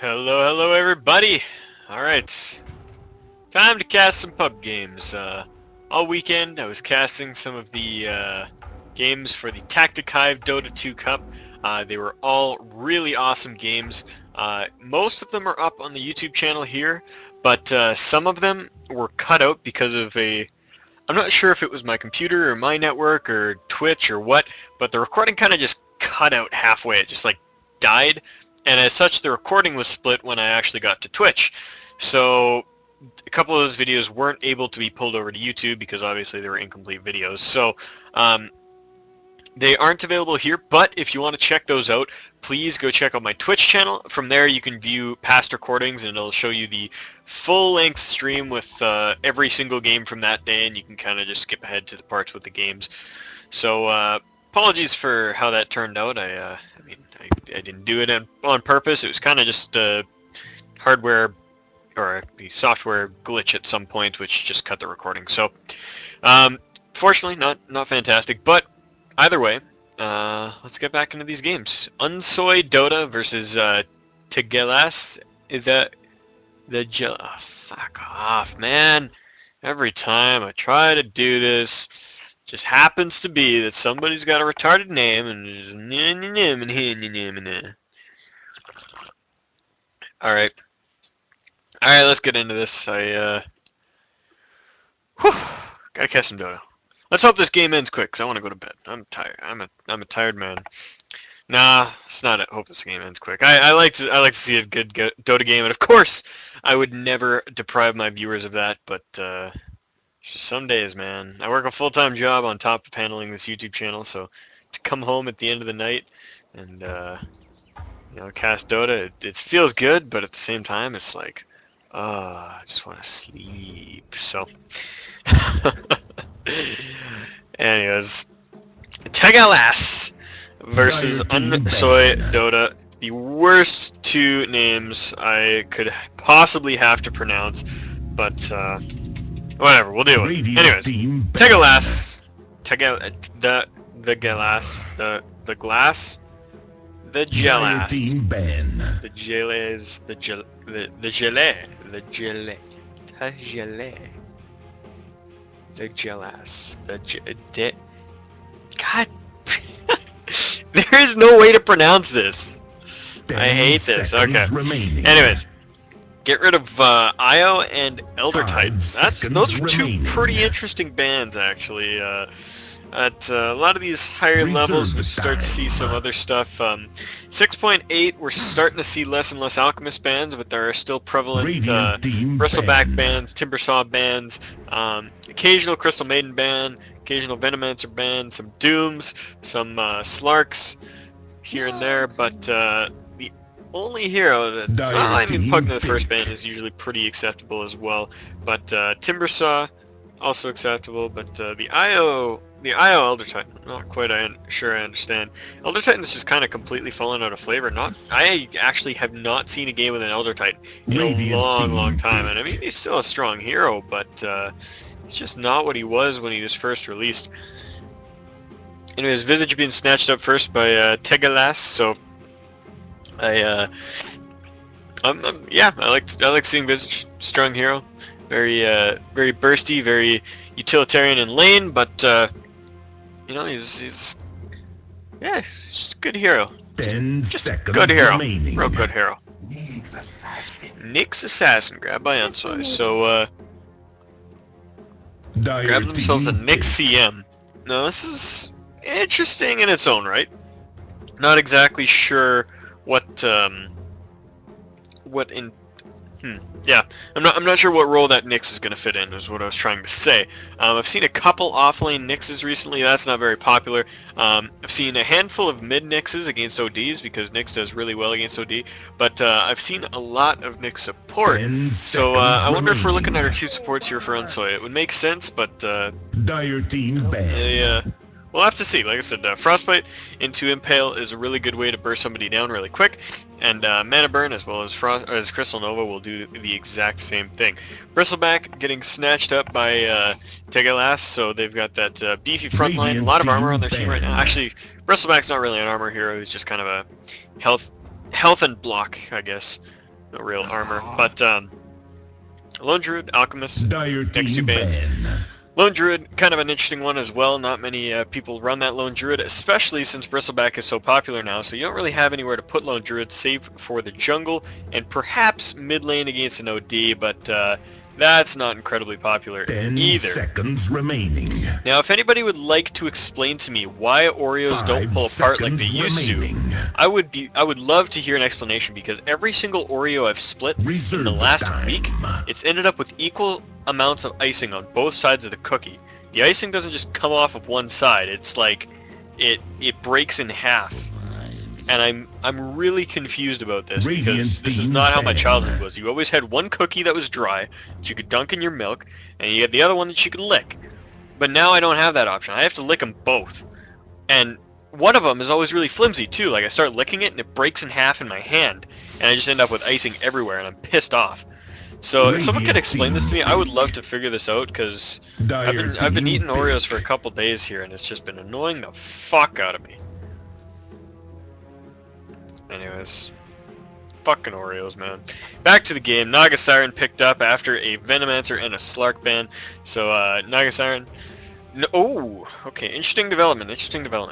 Hello everybody! Alright, time to cast some pub games. All weekend I was casting some of the games for the Tactic Hive Dota 2 Cup. They were all really awesome games. Most of them are up on the YouTube channel here, but some of them were cut out because of I'm not sure if it was my computer or my network or Twitch or what, but the recording kind of just cut out halfway. It just like died. And as such, the recording was split when I actually got to Twitch. So a couple of those videos weren't able to be pulled over to YouTube because obviously they were incomplete videos. So they aren't available here, but if you want to check those out, please go check out my Twitch channel. From there you can view past recordings and it'll show you the full-length stream with every single game from that day, and you can kind of just skip ahead to the parts with the games. So apologies for how that turned out. I didn't do it on purpose. It was kind of just hardware or the software glitch at some point, which just cut the recording. So, fortunately, not fantastic. But either way, let's get back into these games. Unsoy Dota versus Gelas. Oh, fuck off, man! Every time I try to do this, just happens to be that somebody's got a retarded name and just Alright, let's get into this. Gotta catch some Dota. Let's hope this game ends quick, because I want to go to bed. I'm tired. I'm a tired man. Nah, it's not. Hope this game ends quick. I like to see a good Dota game, and of course, I would never deprive my viewers of that. But just some days, man. I work a full-time job on top of handling this YouTube channel, so to come home at the end of the night and cast Dota, it feels good, but at the same time, it's like, I just want to sleep. So, anyways, Gelas versus Unsoy Dota, the worst two names I could possibly have to pronounce, but whatever, we'll deal with it. Anyways, Gelas, the Gelas, the glass, the Gelas, the Gelas, the Gelas, God, there is no way to pronounce this. I hate this. Okay. Anyways, get rid of IO and Elder Titan. Those are two pretty interesting bands, actually. At a lot of these higher levels, we start to see some other stuff. 6.8, we're starting to see less and less Alchemist bands, but there are still prevalent Bristleback bands, Timbersaw bands, occasional Crystal Maiden band, occasional Venomancer band, some Dooms, some Slarks here and there, but the only hero that's Pugna, the first band, is usually pretty acceptable as well, but Timbersaw, also acceptable, but the IO Elder Titan, not quite sure I understand. Elder Titan's just kind of completely fallen out of flavor. I actually have not seen a game with an Elder Titan in a long time, and I mean, he's still a strong hero, but it's just not what he was when he was first released. Anyways, Visage being snatched up first by Gelas, so I like seeing Visage, strong hero, very bursty, very utilitarian in lane, but he's just a good hero. 10 seconds good hero, remaining. Real good hero. Nyx Assassin grabbed by Unsoy, so grabbed himself a Nyx CM. Now this is interesting in its own right. Not exactly sure I'm not sure what role that Nyx is going to fit in, is what I was trying to say. I've seen a couple offlane Nyxes recently. That's not very popular. I've seen a handful of mid Nyxes against ODs because Nyx does really well against OD, but I've seen a lot of Nyx support. So I wonder if we're looking at our cute supports here for Unsoy. It would make sense, but Dire team banned. We'll have to see. Like I said, Frostbite into Impale is a really good way to burst somebody down really quick, and Mana Burn as well as Crystal Nova will do the exact same thing. Bristleback getting snatched up by Gelas, so they've got that beefy front line, a lot of armor on their team right now. Actually, Bristleback's not really an armor hero, he's just kind of a health and block, I guess. no real armor. But Lone Druid, Alchemist, Dire Extra team Bane. ban. Lone Druid, kind of an interesting one as well. Not many people run that Lone Druid, especially since Bristleback is so popular now, so you don't really have anywhere to put Lone Druid save for the jungle, and perhaps mid lane against an OD, but that's not incredibly popular 10 either. seconds remaining. Now, if anybody would like to explain to me why Oreos don't 5 pull apart like they seconds used remaining. to, I would love to hear an explanation, because every single Oreo I've split Reserve in the last time. week, it's ended up with equal amounts of icing on both sides of the cookie. The icing doesn't just come off of one side. It's like it breaks in half. And I'm really confused about this, Radiant because this is team not how my ban. childhood was. You always had one cookie that was dry that you could dunk in your milk, and you had the other one that you could lick. But now I don't have that option. I have to lick them both. And one of them is always really flimsy too. Like, I start licking it and it breaks in half in my hand, and I just end up with icing everywhere, and I'm pissed off. So if someone could explain this to me, I would love to figure this out, because I've been eating Oreos for a couple days here, and it's just been annoying the fuck out of me. Anyways, fucking Oreos, man. Back to the game. Naga Siren picked up after a Venomancer and a Slark ban. So Naga Siren. No, oh, okay. Interesting development.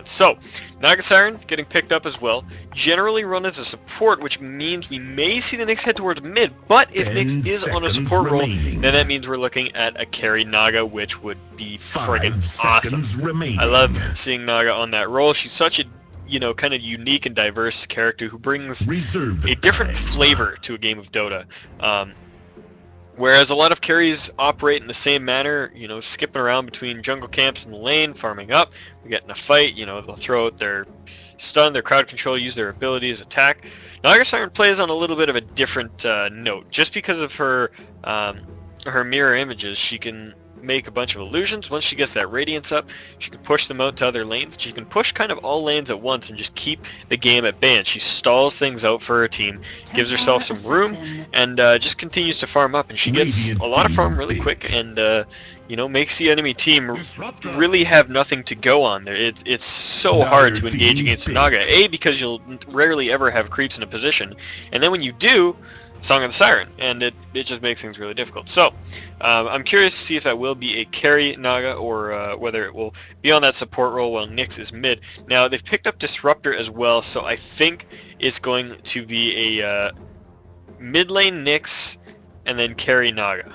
So, Naga Siren getting picked up as well. Generally run as a support, which means we may see the Nyx head towards mid. But if Nyx is on a support role, then that means we're looking at a carry Naga, which would be friggin' awesome. Remaining. I love seeing Naga on that role. She's such a, kind of unique and diverse character who brings a different flavor to a game of Dota. Whereas a lot of carries operate in the same manner, skipping around between jungle camps in the lane, farming up. We get in a fight, they'll throw out their stun, their crowd control, use their abilities, attack. Naga Siren plays on a little bit of a different note. Just because of her mirror images, she can make a bunch of illusions. Once she gets that radiance up, she can push them out to other lanes. She can push kind of all lanes at once and just keep the game at bay. And she stalls things out for her team, gives herself some room, and just continues to farm up. And she gets a lot of farm really quick, and makes the enemy team really have nothing to go on there. It's so hard to engage against Naga. A, because you'll rarely ever have creeps in a position, and then when you do, Song of the Siren, and it just makes things really difficult. So, I'm curious to see if that will be a carry Naga, or whether it will be on that support role while Nyx is mid. Now, they've picked up Disruptor as well, so I think it's going to be a mid lane Nyx, and then carry Naga.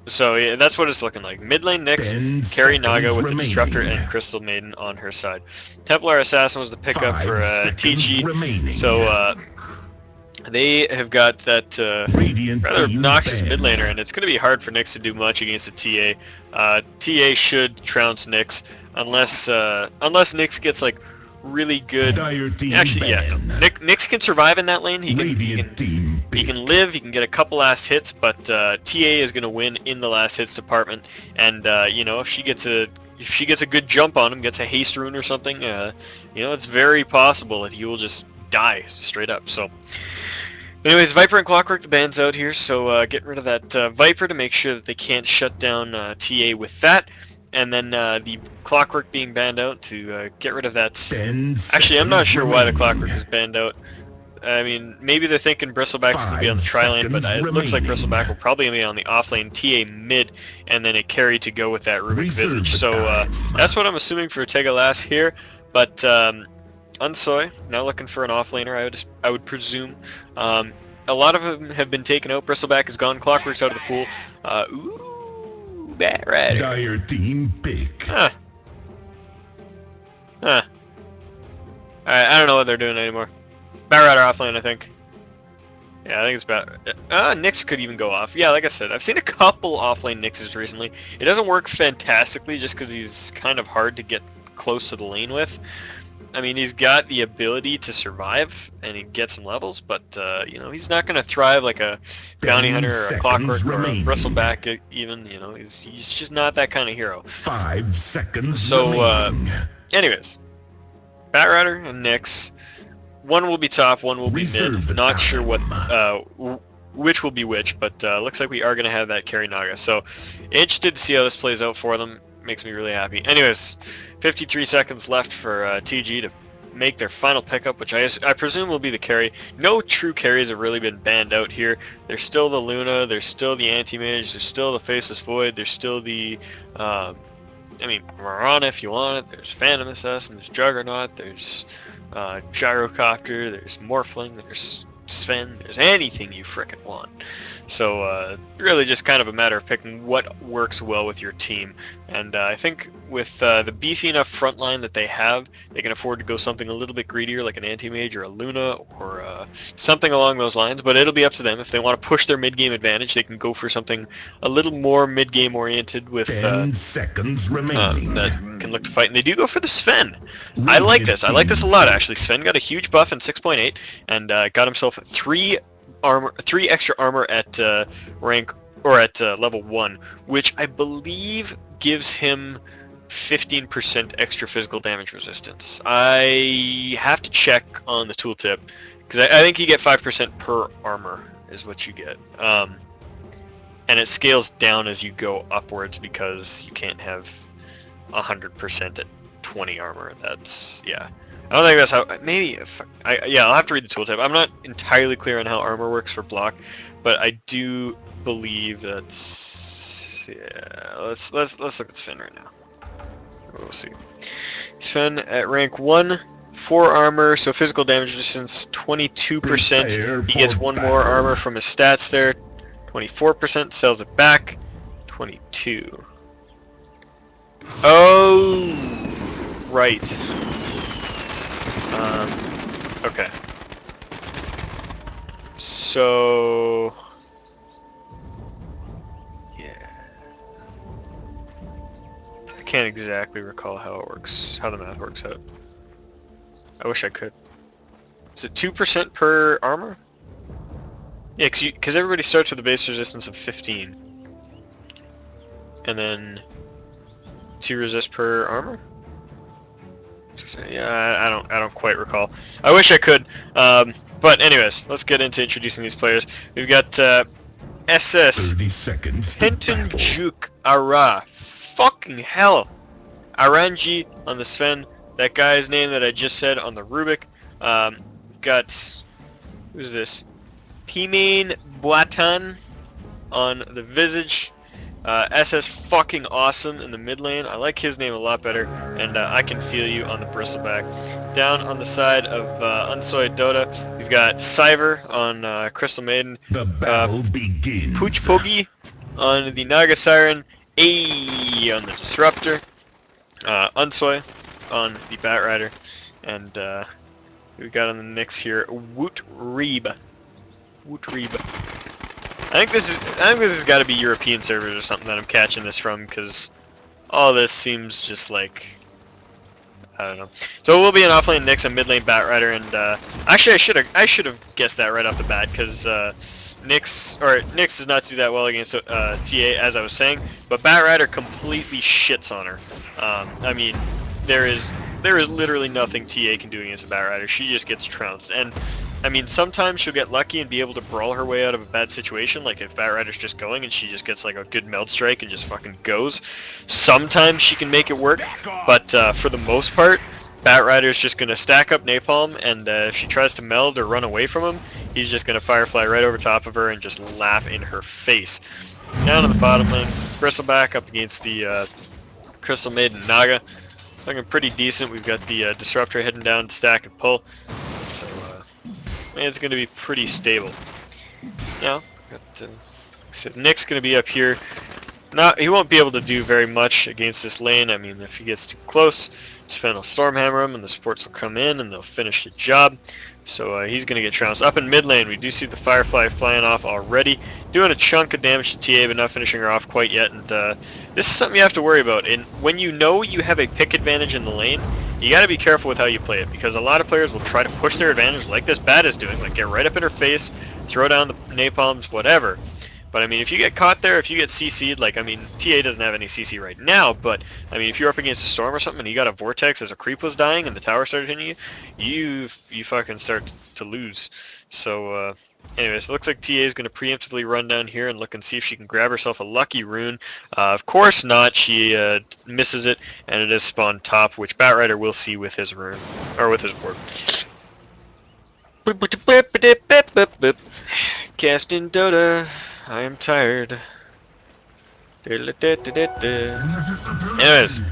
So, yeah, that's what it's looking like. Mid lane Nyx, carry Naga with the Disruptor and Crystal Maiden on her side. Templar Assassin was the pickup for TG, so they have got that rather obnoxious mid laner, and it's going to be hard for Nyx to do much against a TA. TA should trounce Nyx, unless Nyx gets like really good. Actually, yeah, Nyx can survive in that lane. He can live. He can get a couple last hits, but TA is going to win in the last hits department. And if she gets a good jump on him, gets a haste rune or something, it's very possible that he will just die straight up. So. Anyways, Viper and Clockwork, the ban's out here, so getting rid of that Viper to make sure that they can't shut down TA with that. And then the Clockwork being banned out to get rid of that. Actually, I'm not sure why the Clockwork is banned out. I mean, maybe they're thinking Bristleback's going to be on the tri-lane, but it looks like Bristleback will probably be on the off-lane, TA mid, and then a carry to go with that Rubik Visage. So that's what I'm assuming for Gelas here, but Unsoy, now looking for an off-laner, I would presume. A lot of them have been taken out. Bristleback is gone. Clockwork's out of the pool. Ooh, Bat Rider. Dire team pick. Huh. Alright, I don't know what they're doing anymore. Bat Rider offlane, I think. Yeah, I think it's Bat... Nyx could even go off. Yeah, like I said, I've seen a couple offlane Nyxes recently. It doesn't work fantastically just because he's kind of hard to get close to the lane with. I mean, he's got the ability to survive, and he gets some levels, but, he's not going to thrive like a Bounty Hunter or a Clockwork or a Bristleback even, he's just not that kind of hero. 5 seconds So, anyways, Bat Rider and Nyx, one will be top, one will be mid, not sure which will be which, but looks like we are going to have that carry Naga, so interested to see how this plays out for them. Makes me really happy. Anyways, 53 seconds left for TG to make their final pickup, which I presume will be the carry. No true carries have really been banned out here. There's still the Luna, there's still the Anti-Mage, there's still the Faceless Void, there's still the, I mean, Marana if you want it, there's Phantom Assassin, there's Juggernaut, there's Gyrocopter, there's Morphling, there's Sven, there's anything you frickin' want. So really just kind of a matter of picking what works well with your team. And I think with the beefy enough front line that they have, they can afford to go something a little bit greedier like an Anti-Mage or a Luna or something along those lines. But it'll be up to them. If they want to push their mid-game advantage, they can go for something a little more mid-game oriented with 10 seconds remaining. that can look to fight. And they do go for the Sven. I like this. I like this a lot, actually. Sven got a huge buff in 6.8 and got himself 3 extra armor at rank or at level 1, which I believe gives him 15% extra physical damage resistance. I have to check on the tooltip because I think you get 5% per armor is what you get, and it scales down as you go upwards because you can't have 100% at 20 armor. That's I don't think that's how. Maybe I'll have to read the tooltip. I'm not entirely clear on how armor works for block, but I do believe that's Let's look at Sven right now. We'll see. Sven at rank 1, 4 armor, so physical damage resistance 22%. He gets 1 more armor from his stats there. 24% sells it back. 22. Oh, right. Okay. So, yeah. I can't exactly recall how it works, how the math works out. I wish I could. Is it 2% per armor? Yeah, because everybody starts with a base resistance of 15. And then 2 resist per armor? Yeah, I don't quite recall. I wish I could. But anyways, let's get into introducing these players. We've got SS 30 seconds to battle. Cptn.Canuck Ara. Fucking hell. Aranji on the Sven. That guy's name that I just said on the Rubik. Got, who's this? Pimane Boatan on the Visage. SS fucking awesome in the mid lane. I like his name a lot better, and I can feel you on the bristleback. Down on the side of Unsoy Dota, we've got Cyver on Crystal Maiden. The battle begins. Pooch Pogi on the Naga Siren. A on the Disruptor. Unsoy on the Bat Rider, and we've got on the mix here Woot Reeb. I think this has got to be European servers or something that I'm catching this from, because all this seems just like, I don't know. So it will be an offlane Nyx, a mid lane Bat Rider, and actually I should have guessed that right off the bat, because Nyx does not do that well against TA, as I was saying, but Bat Rider completely shits on her. I mean, there is literally nothing TA can do against a Bat Rider. She just gets trounced, and I mean, sometimes she'll get lucky and be able to brawl her way out of a bad situation, like if Bat Rider's just going and she just gets like a good meld strike and just fucking goes. Sometimes she can make it work, but for the most part, Bat Rider's just going to stack up Napalm, and if she tries to meld or run away from him, he's just going to Firefly right over top of her and just laugh in her face. Down on the bottom lane, Bristleback up against the Crystal Maiden Naga. Looking pretty decent. We've got the Disruptor heading down to stack and pull. It's going to be pretty stable. Now, so Nick's going to be up here. He won't be able to do very much against this lane. I mean, if he gets too close, Sven will Stormhammer him, and the supports will come in, and they'll finish the job. So he's going to get trounced. Up in mid lane, we do see the Firefly flying off already, doing a chunk of damage to TA, but not finishing her off quite yet. And this is something you have to worry about. And when you know you have a pick advantage in the lane, you got to be careful with how you play it, because a lot of players will try to push their advantage like this Bat is doing, like get right up in her face, throw down the napalms, whatever. But I mean, if you get caught there, if you get CC'd, like, I mean, TA doesn't have any CC right now, but I mean, if you're up against a storm or something and you got a vortex as a creep was dying and the tower started hitting you, you fucking start to lose. So Anyways, it looks like TA is going to preemptively run down here and look and see if she can grab herself a lucky rune. Of course not. She misses it, and it is spawned top, which Batrider will see with his rune, or with his board. Casting Dota. I am tired. Anyways,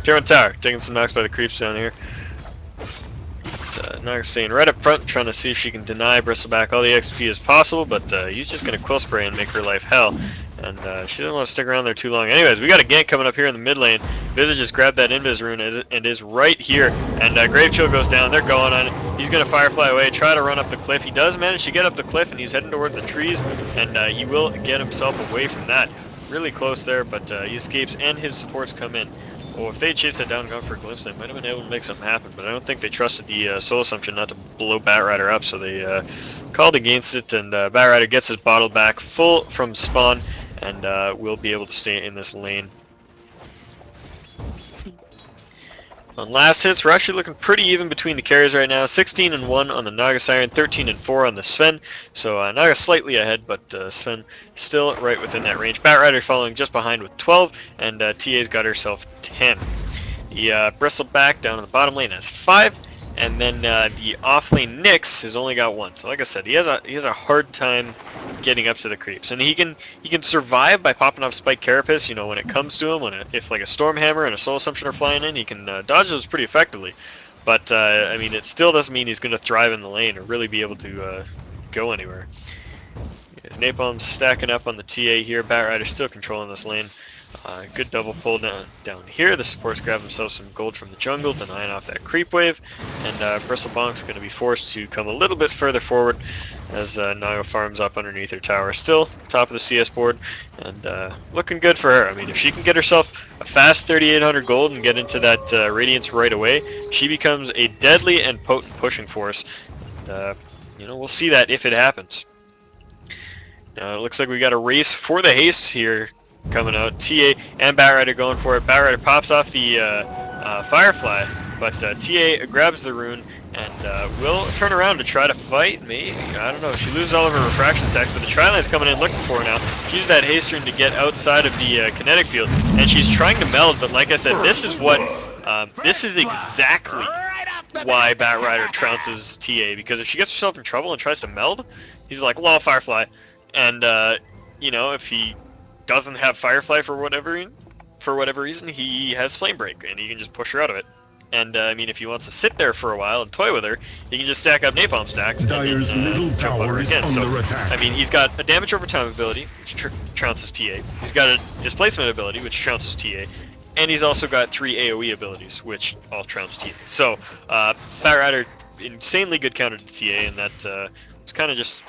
German Tower, taking some knocks by the creeps down here. Naga staying right up front, trying to see if she can deny Bristleback all the XP as possible, but he's just going to Quill Spray and make her life hell. And she doesn't want to stick around there too long. Anyways, we got a gank coming up here in the mid lane. Visage just grabbed that Invis rune and is right here. And Grave Chill goes down. They're going on it. He's going to Firefly away, try to run up the cliff. He does manage to get up the cliff, and he's heading towards the trees. And he will get himself away from that. Really close there, but he escapes, and his supports come in. Well, if they chased that down and gone for a glimpse, they might have been able to make something happen, but I don't think they trusted the Soul Assumption not to blow Batrider up, so they called against it, and Batrider gets his bottle back full from spawn, and will be able to stay in this lane. On last hits, we're actually looking pretty even between the carriers right now. 16-1 on the Naga Siren, 13-4 on the Sven. So Naga slightly ahead, but Sven still right within that range. Batrider following just behind with 12, and TA's got herself 10. The Bristleback down in the bottom lane has 5, and then the off lane Nyx has only got 1. So like I said, he has a hard time getting up to the creeps, and he can survive by popping off Spike Carapace. You know, when it comes to him, if like a Stormhammer and a Soul Assumption are flying in, he can dodge those pretty effectively. But I mean, it still doesn't mean he's going to thrive in the lane or really be able to go anywhere. His Napalm's stacking up on the TA here. Batrider still controlling this lane. Good double pull down here. The supports grab themselves some gold from the jungle, denying off that creep wave, and Bristlebank's going to be forced to come a little bit further forward as Naga farms up underneath her tower. Still top of the CS board, and looking good for her. I mean, if she can get herself a fast 3,800 gold and get into that Radiance right away, she becomes a deadly and potent pushing force. And, you know, we'll see that if it happens. Now it looks like we got a race for the haste here coming out. TA and Batrider going for it. Batrider pops off the Firefly, but TA grabs the rune and will turn around to try to fight. Maybe, I don't know. She loses all of her refraction attacks, but the Tri-Line's coming in looking for her now. She uses that haste rune to get outside of the kinetic field, and she's trying to meld, but like I said, this is exactly why Batrider trounces TA, because if she gets herself in trouble and tries to meld, he's like, lol, Firefly. And, you know, if he doesn't have Firefly for whatever reason, he has Flame Break, and he can just push her out of it. And I mean, if he wants to sit there for a while and toy with her, he can just stack up Napalm stacks. Dyer's middle tower is under attack. I mean, he's got a damage over time ability, which trounces TA. He's got a displacement ability, which trounces TA. And he's also got 3 AoE abilities, which all trounce TA. So, Batrider, insanely good counter to TA, and that it's kind of just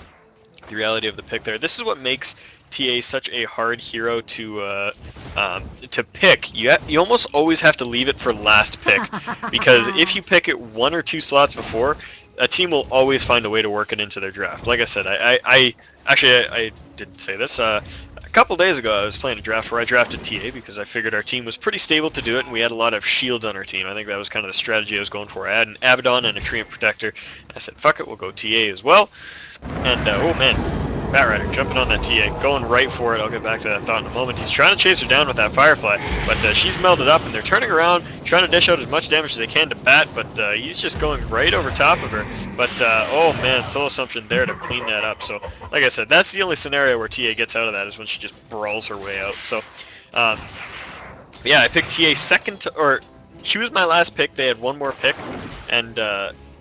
the reality of the pick there. This is what makes TA such a hard hero to pick. You almost always have to leave it for last pick, because if you pick it 1 or 2 slots before, a team will always find a way to work it into their draft. Like I said, I didn't say this. A couple days ago, I was playing a draft where I drafted TA because I figured our team was pretty stable to do it, and we had a lot of shields on our team. I think that was kind of the strategy I was going for. I had an Abaddon and a Treant Protector. I said, fuck it, we'll go TA as well. And, oh man, Batrider jumping on that TA, going right for it. I'll get back to that thought in a moment. He's trying to chase her down with that Firefly, but she's melded up, and they're turning around, trying to dish out as much damage as they can to Bat, but he's just going right over top of her. But, oh man, Soul Assumption there to clean that up. So, like I said, that's the only scenario where TA gets out of that, is when she just brawls her way out. So, yeah, I picked TA second, or she was my last pick. They had one more pick, and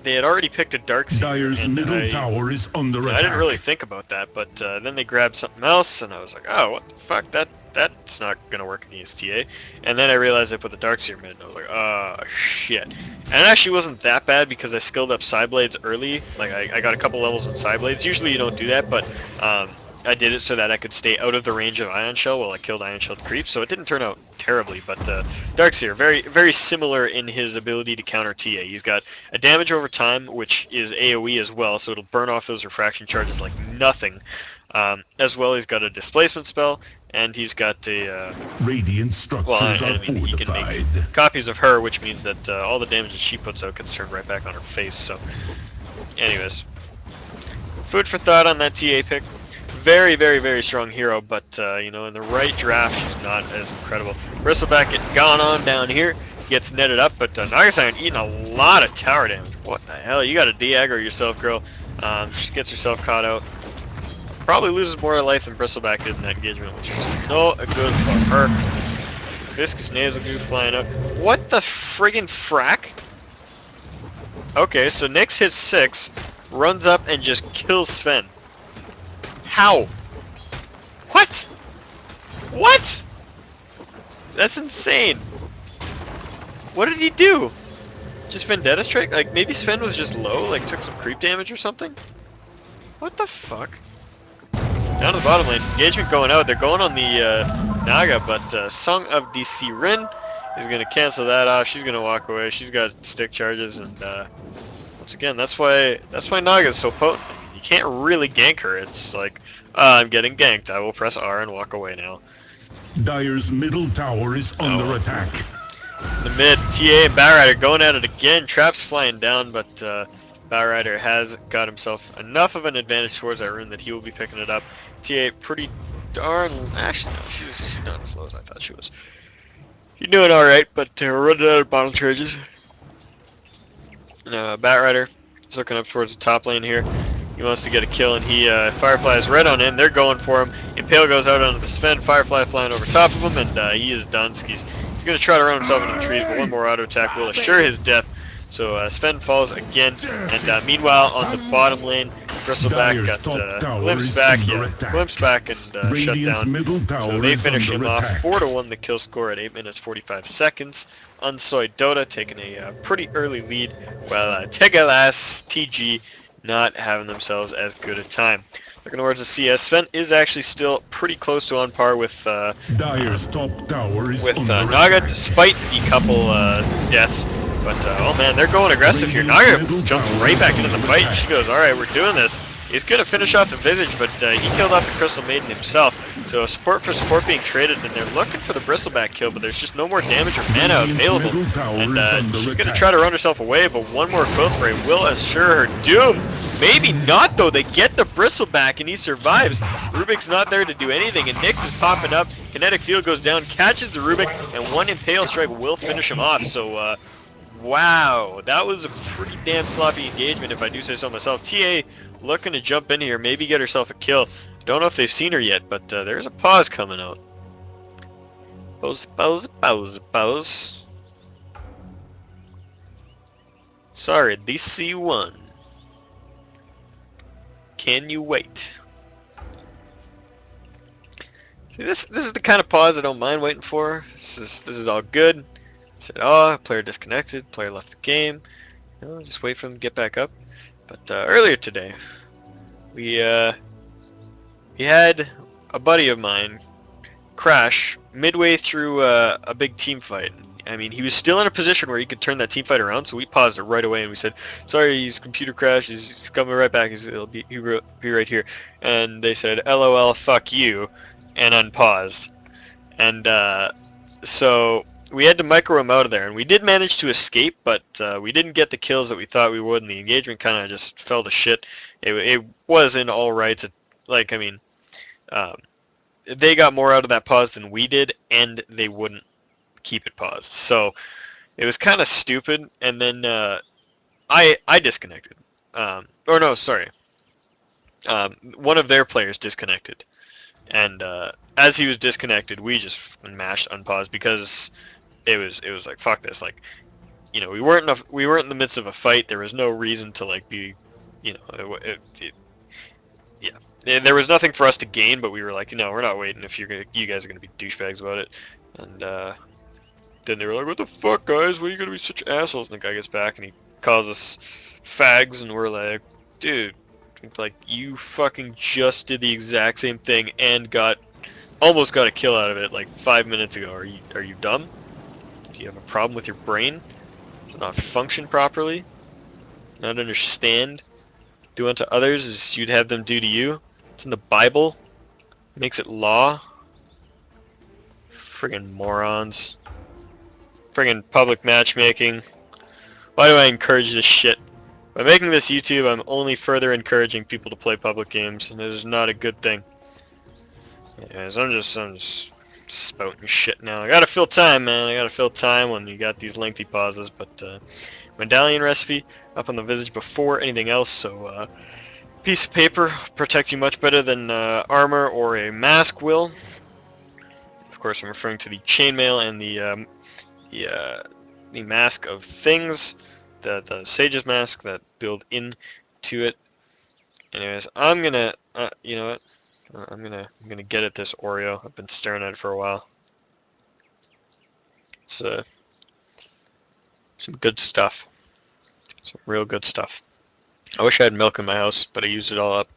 they had already picked a Darkseer. Dyer's middle tower is under attack. I didn't really think about that, but then they grabbed something else, and I was like, oh, what the fuck? That's not gonna work against TA. And then I realized I put the Darkseer mid, and I was like, oh shit. And it actually wasn't that bad because I skilled up Psyblades early. Like I got a couple levels in Psyblades. Usually you don't do that, but I did it so that I could stay out of the range of Ion Shell while I killed Ion Shell creeps, so it didn't turn out terribly, but Darkseer, very similar in his ability to counter TA. He's got a damage over time, which is AoE as well, so it'll burn off those refraction charges like nothing. As well, he's got a displacement spell, and he's got a radiant structures are fortified. He can make copies of her, which means that all the damage that she puts out gets turned right back on her face. So, anyways, food for thought on that TA pick. Very, very, very strong hero, but you know, in the right draft, she's not as incredible. Bristleback getting gone on down here, gets netted up, but Nagasiren eating a lot of tower damage. What the hell? You got to de-aggro yourself, girl. She gets herself caught out. Probably loses more life than Bristleback did in that engagement, which is no good for her. Viscous nasal goo flying up. What the friggin' frack? Okay, so Nyx hits 6, runs up and just kills Sven. How? What? What? That's insane. What did he do? Just Vendetta Strike? Like, maybe Sven was just low, like took some creep damage or something? What the fuck? Down to the bottom lane, engagement going out. They're going on the Naga, but Song of the Siren is going to cancel that off. She's going to walk away. She's got stick charges, and once again, that's why Naga is so potent. You can't really gank her. It's like, I'm getting ganked. I will press R and walk away now. Dire's middle tower is under attack. The mid, TA and Batrider going at it again. Traps flying down, but Batrider has got himself enough of an advantage towards that rune that he will be picking it up. TA pretty darn... Actually, no, she's not as slow as I thought she was. She's doing alright, but we're running out of bottle charges. Batrider is looking up towards the top lane here. He wants to get a kill, and he Fireflies right on in. They're going for him. Impale goes out onto the Sven. Firefly flying over top of him, and he is done. He's going to try to run himself into the trees, but one more auto attack will assure his death. So Sven falls again, and meanwhile on the bottom lane, Bristleback got glimpsed back and shut down. So they finish him off 4-1 the kill score at 8 minutes 45 seconds. Unsoy Dota taking a pretty early lead, while Gelas TG not having themselves as good a time. Looking towards the CS, Sven is actually still pretty close to on par with Dire's top tower is Naga, despite the couple deaths. But oh man, they're going aggressive here. Naga jumps right back into the fight. She goes, "All right, we're doing this." He's gonna finish off the Visage, but he killed off the Crystal Maiden himself. So support for support being traded, and they're looking for the Bristleback kill, but there's just no more damage or mana available. And she's gonna try to run herself away, but one more Quill Spray will assure her doom. Maybe not though. They get the Bristleback and he survives. Rubik's not there to do anything, and Nyx is popping up. Kinetic Field goes down, catches the Rubik, and one Impale Strike will finish him off. So wow, that was a pretty damn sloppy engagement if I do say so myself. TA looking to jump in here, maybe get herself a kill. Don't know if they've seen her yet, but there's a pause coming out. Pause. Sorry, DC1. Can you wait? See, this is the kind of pause I don't mind waiting for. This is all good. Said, oh, player disconnected, player left the game. You know, just wait for them to get back up. But earlier today, we had a buddy of mine crash midway through a big team fight. I mean, he was still in a position where he could turn that team fight around, so we paused it right away and we said, sorry, his computer crashed, he's coming right back, he'll be right here. And they said, LOL, fuck you, and unpaused. And so we had to micro him out of there, and we did manage to escape, but we didn't get the kills that we thought we would, and the engagement kind of just fell to shit. It was in all rights. Like, I mean, they got more out of that pause than we did, and they wouldn't keep it paused. So it was kind of stupid, and then I disconnected. Or no, sorry. One of their players disconnected, and as he was disconnected, we just mashed unpause because it was like, fuck this, like, you know, we weren't in the midst of a fight. There was no reason to like be, you know, yeah, there was nothing for us to gain, but we were like, no, we're not waiting if you guys are gonna be douchebags about it. And then they were like, what the fuck, guys, why are you gonna be such assholes? And the guy gets back and he calls us fags, and we're like, dude, like, you fucking just did the exact same thing and almost got a kill out of it like 5 minutes ago. Are you dumb? Do you have a problem with your brain? Does it not function properly? Not understand? Do unto others as you'd have them do to you? It's in the Bible. It makes it law. Friggin' morons. Friggin' public matchmaking. Why do I encourage this shit? By making this YouTube, I'm only further encouraging people to play public games, and it is not a good thing. Anyways, I'm just spouting shit now. I gotta fill time, man. I gotta fill time when you got these lengthy pauses. But medallion recipe up on the visage before anything else. So piece of paper protects you much better than armor or a mask will. Of course, I'm referring to the chainmail and the mask of things, the sage's mask that build into it. Anyways, I'm gonna, you know what? I'm gonna get at this Oreo. I've been staring at it for a while. It's some good stuff. Some real good stuff. I wish I had milk in my house, but I used it all up.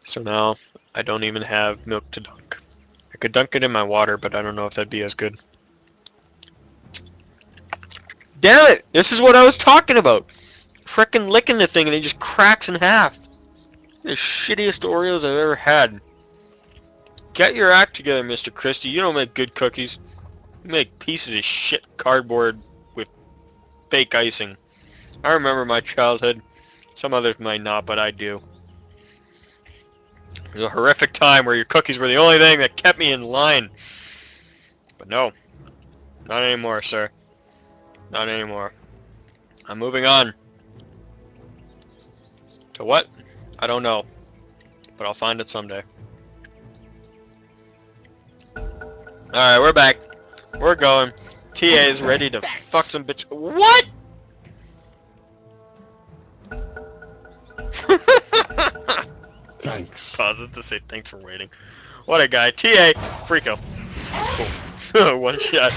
So now I don't even have milk to dunk. I could dunk it in my water, but I don't know if that'd be as good. Damn it! This is what I was talking about! Frickin' licking the thing and it just cracks in half. The shittiest Oreos I've ever had. Get your act together, Mr. Christie. You don't make good cookies. You make pieces of shit cardboard with fake icing. I remember my childhood. Some others might not, but I do. It was a horrific time where your cookies were the only thing that kept me in line. But no. Not anymore, sir. Not anymore. I'm moving on. To what? I don't know. But I'll find it someday. Alright, we're back. We're going. TA is ready to fuck some bitch. What?! Thanks. Pause it to say thanks for waiting. What a guy. TA! Freako. Cool. One shot.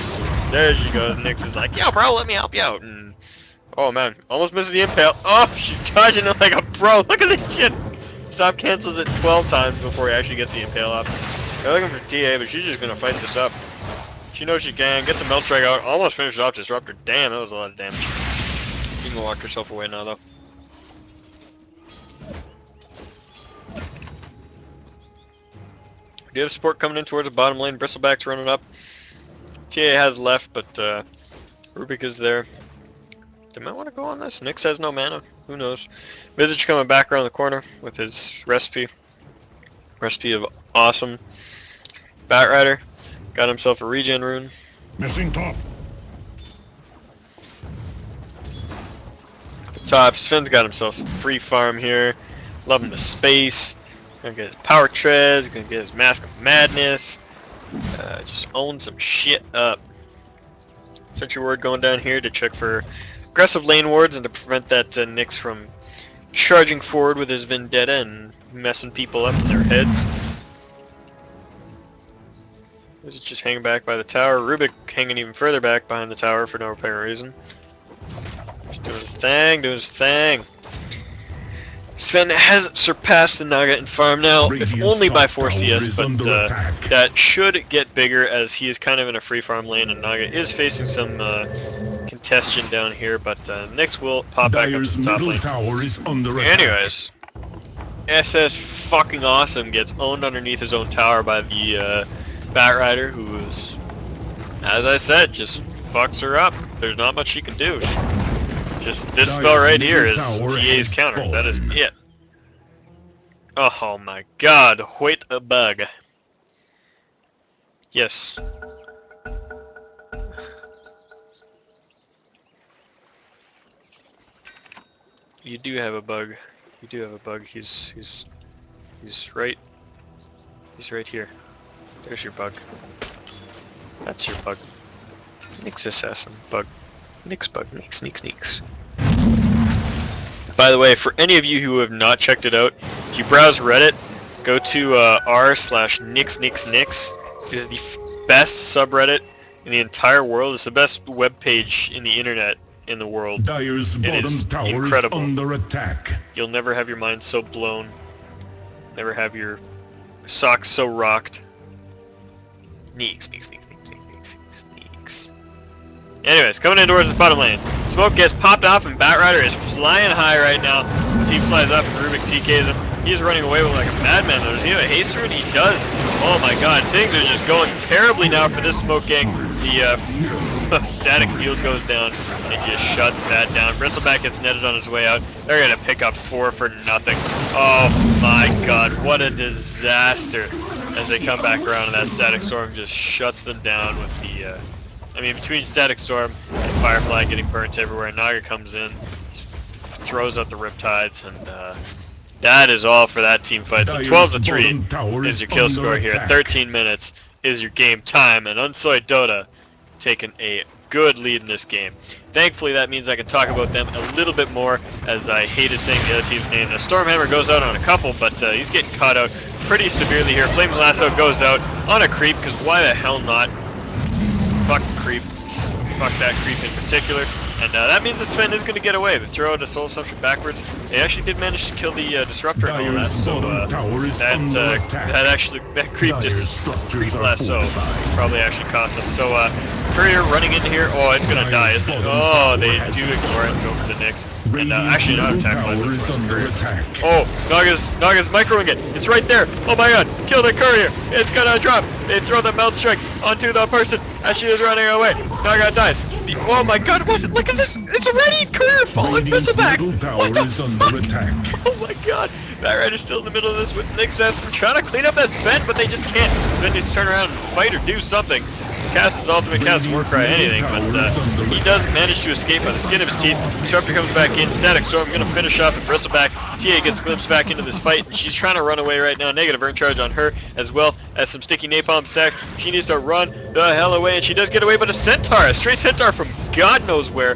There she goes. Nix is like, yo bro, let me help you out. And oh man, almost misses the impale. Oh, she's charging him like a pro. Look at this shit. Stop cancels it 12 times before he actually gets the impale up. They're looking for TA, but she's just gonna fight this up. She knows she can. Get the melt strike out. Almost finishes off Disruptor. Damn, that was a lot of damage. She can walk herself away now though. Do you have support coming in towards the bottom lane? Bristleback's running up. TA has left, but Rubik is there. They might want to go on this. Nyx has no mana. Who knows? Visage coming back around the corner with his recipe. Recipe of awesome. Batrider got himself a regen rune. Missing top. Top. Sven's got himself a free farm here. Loving the space. Gonna get his power treads. Gonna get his mask of madness. Just own some shit up. Sentry ward going down here to check for aggressive lane wards and to prevent that Nyx from charging forward with his vendetta and messing people up in their heads. This is just hanging back by the tower. Rubik hanging even further back behind the tower for no apparent reason. Just doing his thing, doing his thing. Sven has surpassed the Naga in farm now, only by 4 CS, but that should get bigger as he is kind of in a free farm lane and Naga is facing some contention down here, but Nyx will pop back up to the top lane. Tower is under attack. Anyways, SS fucking awesome gets owned underneath his own tower by the Batrider, who is, as I said, just fucks her up. There's not much she can do. Just this spell right here is TA's counter. That is it. Oh my god, wait a bug. Yes. You do have a bug. You do have a bug. He's right. He's right here. There's your bug. That's your bug. Nyx assassin bug. Nyx bug. Nyx, Nyx, Nyx. By the way, for any of you who have not checked it out, if you browse Reddit, go to r/NyxNyxNyx. It is the best subreddit in the entire world. It's the best web page in the internet in the world. Dire's bottom tower is under attack. You'll never have your mind so blown. Never have your socks so rocked. Nyx, Nyx, Nyx, Nyx, Nyx, Nyx, Nyx. Anyways, coming in towards the bottom lane. Smoke gets popped off and Batrider is flying high right now as he flies up and Rubik TKs him. He's running away with like a madman though. Does he have a haste rune? He does. Oh my god, things are just going terribly now for this smoke gang. The Static Field goes down and just shuts that down. Bristleback gets netted on his way out. They're going to pick up 4 for nothing. Oh my god, what a disaster as they come back around and that Static Storm just shuts them down with the, I mean, between Static Storm and Firefly getting burnt everywhere, Naga comes in, throws out the Riptides, and that is all for that team fight. So 12-3 is your kill score here. 13 minutes is your game time, and Unsoy Dota taking a good lead in this game. Thankfully, that means I can talk about them a little bit more, as I hated saying the other team's name. Now, Stormhammer goes out on a couple, but he's getting caught out pretty severely here. Flames Lasso goes out on a creep, because why the hell not? Fuck creep. Fuck that creep in particular. And that means that Sven is going to get away. They throw out a Soul Assumption backwards. They actually did manage to kill the Disruptor and all that. So that creep just Lasso probably actually cost them. So Courier running into here. Oh, it's going to die. Oh, they do ignore it and go for the Nick. And actually not attack line. Oh, Naga's microing it. It's right there. Oh my god. Kill the Courier. It's gonna drop. They throw the Melt Strike onto the person as she is running away. Naga dies. Oh my god, look at this. It's already Courier falling from the back. Oh my god. Batrider's still in the middle of this with Nick Zeth. We're trying to clean up that Sven, but they just can't. Then needs to turn around and fight or do something. Cast his ultimate, cast Warcry, anything, but he does manage to escape by the skin of his teeth. Disruptor comes back in, Static Storm going to finish off and Bristleback. TA gets glimpsed back into this fight, and she's trying to run away right now. Negative Earn Charge on her, as well as some sticky napalm sacks. She needs to run the hell away, and she does get away, but a Centaur, a straight Centaur from God knows where,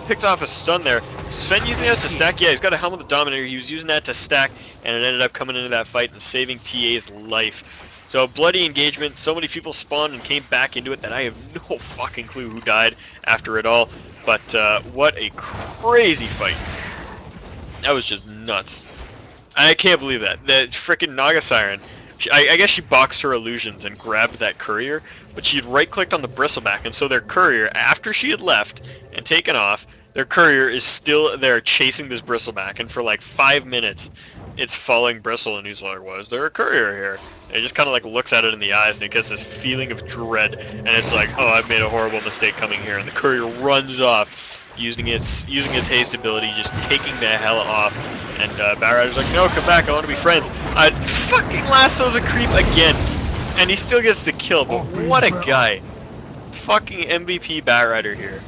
picks off a stun there. Sven using that to stack, yeah, he's got a Helm of the Dominator, he was using that to stack, and it ended up coming into that fight and saving TA's life. So, bloody engagement, so many people spawned and came back into it that I have no fucking clue who died after it all. But, what a crazy fight. That was just nuts. I can't believe that. The frickin' Naga Siren, I guess she boxed her illusions and grabbed that Courier, but she had right-clicked on the Bristleback, and so their Courier, after she had left and taken off, their Courier is still there chasing this Bristleback, and for like 5 minutes, it's following Bristle, and he's like, "Why is there a Courier here?" And he just kind of like looks at it in the eyes, and he gets this feeling of dread, and it's like, "Oh, I've made a horrible mistake coming here," and the Courier runs off, using its haste ability, just taking the hell off, and Batrider's like, "No, come back, I want to be friends." Fucking Lasso's a creep again, and he still gets the kill, but what a guy. Fucking MVP Batrider here.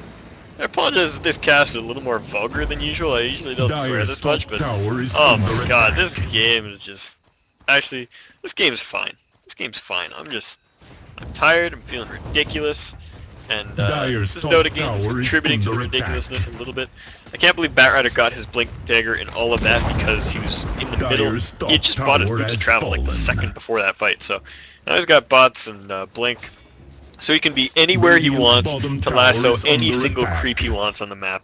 I apologize if this cast is a little more vulgar than usual. I usually don't swear this much, but oh my god, this game is just... Actually, this game is fine. This game's fine. I'm tired, I'm feeling ridiculous, and this Dota game is contributing to the ridiculousness a little bit. I can't believe Batrider got his Blink Dagger and all of that because he was in the middle. He just bought his boots to travel like the second before that fight, so now he's got bots and Blink. So he can be anywhere he wants to lasso any single creep he wants on the map,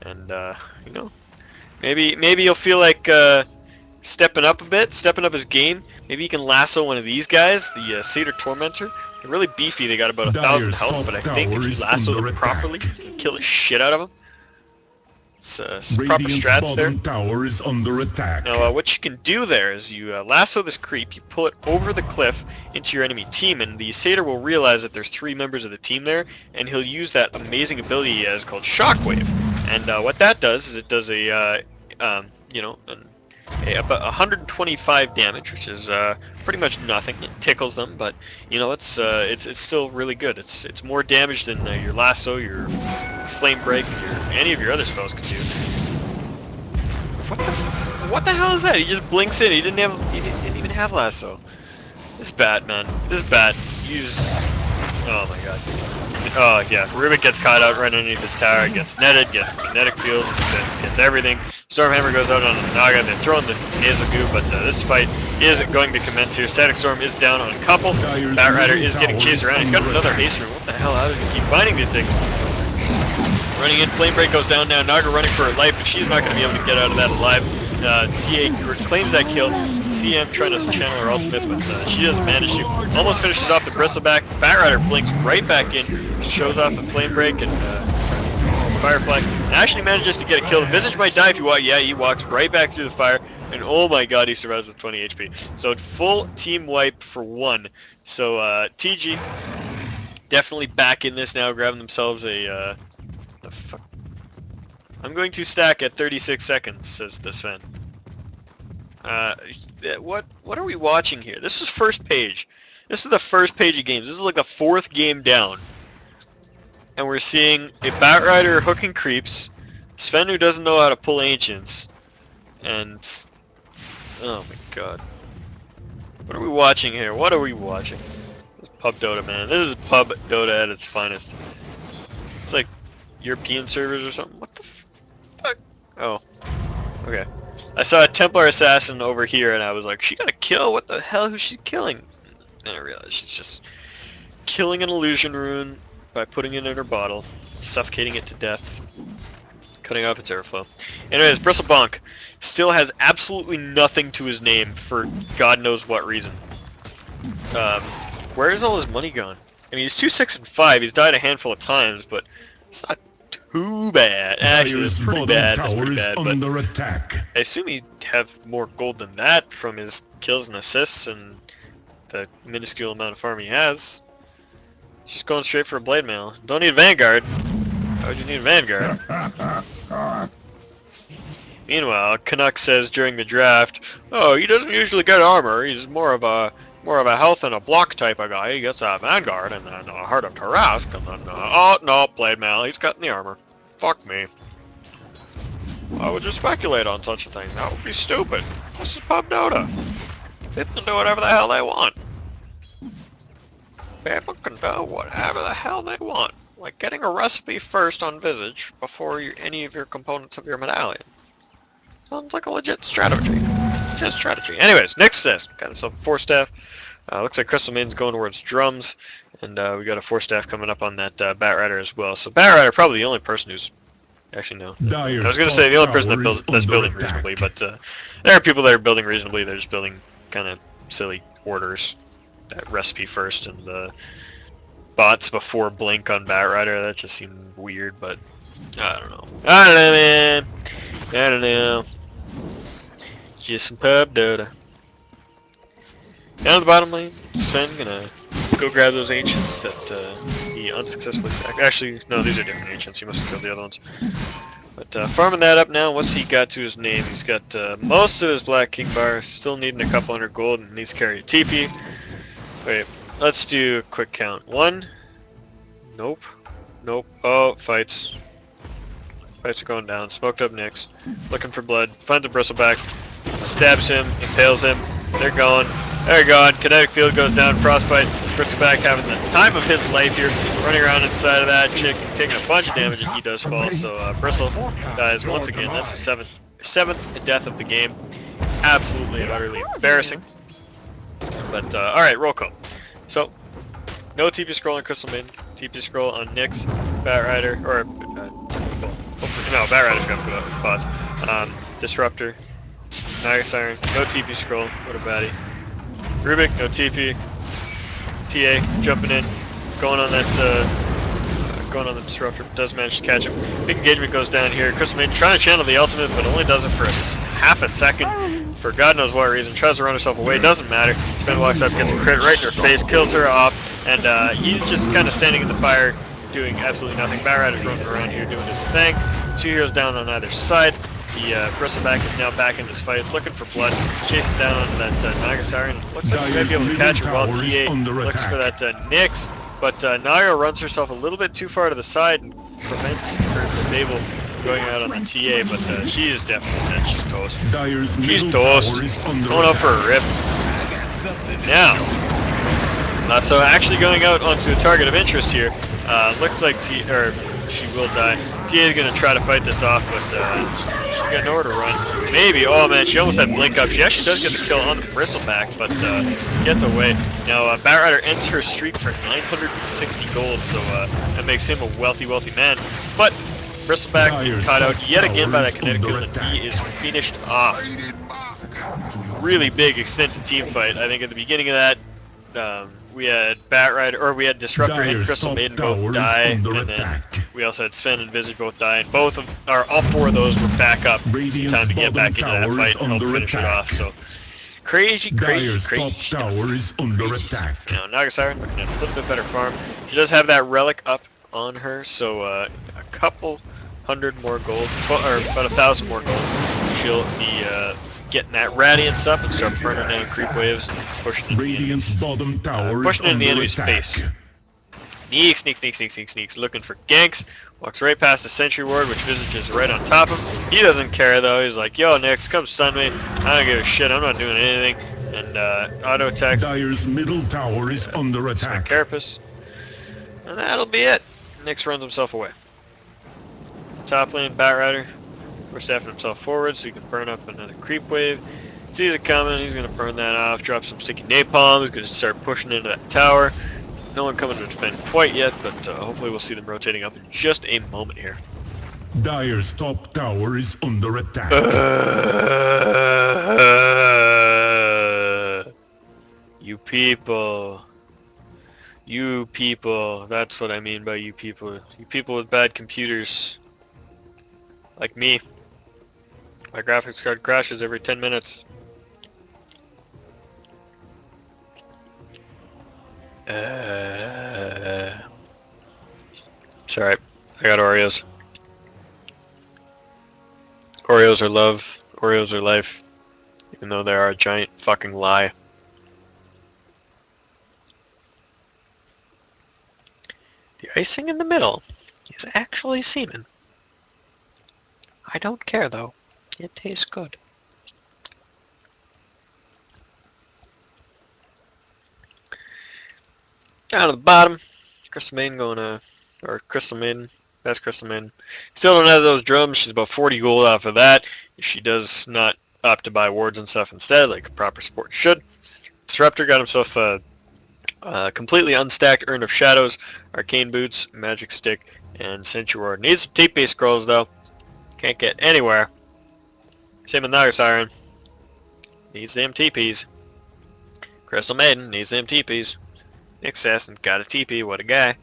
and you know, maybe he'll feel like stepping up a bit, stepping up his game. Maybe he can lasso one of these guys, the Satyr Tormentor. They're really beefy. They got about 1,000 health, but I think if you lasso them properly, you can kill the shit out of them. It's proper strats there. Tower is under attack. Now, what you can do there is you lasso this creep, you pull it over the cliff into your enemy team, and the Satyr will realize that there's 3 members of the team there, and he'll use that amazing ability he has called Shockwave. And what that does is it does a, you know, about 125 damage, which is pretty much nothing. It tickles them, but you know it's still really good. It's more damage than your lasso, your flame break, any of your other spells can do. What the hell is that? He just blinks in. He didn't even have lasso. It's bad, man. This is bad. Oh my god. Oh yeah. Rubik gets caught out right underneath his tower. Gets netted. Gets kinetic field. Gets everything. Stormhammer goes out on the Naga. They're throwing the nasal goo, but this fight is going to commence here. Static Storm is down on a couple. Batrider is getting chased around. He's got another haste room. What the hell? How does he keep finding these things? Running in, Flame Break goes down now. Naga running for her life, but she's not going to be able to get out of that alive. TA claims that kill. CM trying to channel her ultimate, but she doesn't manage to. Almost finishes off the Bristleback. Batrider blinks right back in, shows off the Flame Break and Firefly. And actually manages to get a kill. The Visage might die if you walk. Yeah, he walks right back through the fire. And oh my god, he survives with 20 HP. So full team wipe for 1. So TG definitely back in this now, grabbing themselves a, the fuck? I'm going to stack at 36 seconds, says the Sven. What are we watching here? This is first page. This is the first page of games. This is like the 4th game down. And we're seeing a Batrider hooking creeps, Sven who doesn't know how to pull ancients, and... oh my god. What are we watching here? What are we watching? This is pub Dota, man. This is pub Dota at its finest. It's like European servers or something. What the fuck? Oh. Okay. I saw a Templar assassin over here and I was like, she got a kill? What the hell? Who's she killing? And I realized she's just killing an illusion rune by putting it in her bottle, suffocating it to death, cutting off its airflow. Anyways, Bristlebonk still has absolutely nothing to his name for God knows what reason. Where is all his money gone? I mean, he's 2, 6, and 5. He's died a handful of times, but it's not too bad. Actually, it's pretty bad. Under attack. I assume he'd have more gold than that from his kills and assists and the minuscule amount of farm he has. He's just going straight for a blade mail. Don't need Vanguard. Why would you need Vanguard? Meanwhile, Canuck says during the draft, "Oh, he doesn't usually get armor. He's more of a health and a block type of guy. He gets a Vanguard and then a Heart of Tarask, and then oh no, blade mail. He's got the armor. Fuck me. Why would you speculate on such a thing? That would be stupid. This is pub Dota. People can do whatever the hell they want. People can do whatever the hell they want. Like getting a recipe first on Visage before any of your components of your medallion. Sounds like a legit strategy. Anyways, next says, got himself a 4-staff. Looks like Crystal Maiden's going towards drums. And we got a 4-staff coming up on that Batrider as well. So Batrider probably the only person who's... Actually, no. I was going to say the only person that's building reasonably, but there are people that are building reasonably. They're just building kind of silly orders. That recipe first and the bots before Blink on Batrider. That just seemed weird, but I don't know. Man. I don't know. Just some pub Dota. Down the bottom lane, Sven gonna go grab those ancients that he unsuccessfully attacked. Actually, no, these are different ancients. He must have killed the other ones. But farming that up now. What's he got to his name? He's got most of his Black King bar. Still needing a couple hundred gold and needs to carry a TP. Wait, let's do a quick count. 1. Nope. Oh, fights. Fights are going down. Smoked up Nyx. Looking for blood. Finds a bristleback. Stabs him. Impales him. They're going. They're gone. Kinetic field goes down. Frostbite. Bristleback having the time of his life here. Running around inside of that chick. Taking a bunch of damage and he does fall. So Bristle dies once again. That's the seventh death of the game. Absolutely and utterly embarrassing. But, alright, roll call. So, no TP scroll on Crystal Maiden. TP scroll on Nyx, Batrider, or, no, Batrider's got the bot. Disruptor, Niger Siren, no TP scroll, what a baddie. Rubik, no TP. TA, jumping in, going on the Disruptor, does manage to catch him. Big engagement goes down here. Crystal Maiden trying to channel the ultimate, but only does it for half a second. For God knows what reason, tries to run herself away, doesn't matter. Sven walks up, gets a crit right in her face, kills her off, and he's just kind of standing in the fire, doing absolutely nothing. Batrider's running around here doing his thing. 2 heroes down on either side. The Bristleback is now back in this fight, looking for blood, chasing down onto that Niger Siren. Looks like he might be able to catch her while TA looks for that Nyx, but Niger runs herself a little bit too far to the side and prevents her from able going out on the TA, but she is definitely dead. She's toast. She's toast. Going up for a rip. Now, so actually going out onto a target of interest here. Looks like she will die. TA is going to try to fight this off, but she's got nowhere to run. Maybe. Oh man, she almost had blink up. She actually does get the kill on the Bristleback, but gets away. Now, Batrider ends her streak for 960 gold, so that makes him a wealthy man. But Bristleback is caught out yet again by that kinetic field, and he is finished off. Really big extended team fight. I think at the beginning of that, we had Disruptor and Crystal Maiden both die, and then we also had Sven and Visage both die, and all 4 of those were back up in time to get back into that fight and help finish it off. So crazy. Tower is under attack. Now Niger Siren looking at a little bit better farm. She does have that relic up on her, so a couple hundred more gold, or about 1,000 more gold. She'll be getting that radiance up and start burning down creep waves, pushing into Radiant's bottom tower is pushing into the under enemy's attack. face. Sneaks, looking for ganks. Walks right past the sentry ward, which Visage is right on top of him. He doesn't care though. He's like, yo, Nick, come stun me. I don't give a shit. I'm not doing anything. And auto attack. Dire's middle tower is under attack. Carapace. And that'll be it. Nyx runs himself away. Top lane, Batrider. We're staffing himself forward so he can burn up another creep wave. Sees it coming, he's going to burn that off, drop some sticky napalm, he's going to start pushing into that tower. No one coming to defend quite yet, but hopefully we'll see them rotating up in just a moment here. Dire's top tower is under attack. You people. You people. That's what I mean by you people. You people with bad computers. Like me. My graphics card crashes every 10 minutes. It's alright. I got Oreos. Oreos are love. Oreos are life. Even though they are a giant fucking lie. The icing in the middle is actually semen. I don't care though. It tastes good. Down to the bottom. Crystal Maiden going or Crystal Maiden. That's Crystal Maiden. Still don't have those drums. She's about 40 gold off of that. She does not opt to buy wards and stuff instead, like a proper sport should. Disruptor got himself a completely unstacked Urn of Shadows, Arcane Boots, Magic Stick, and Sentry Ward. Needs some TP scrolls though. Can't get anywhere. Same with Naga Siren. Needs them TPs. Crystal Maiden needs them TPs. Nick Assassin's got a TP, what a guy.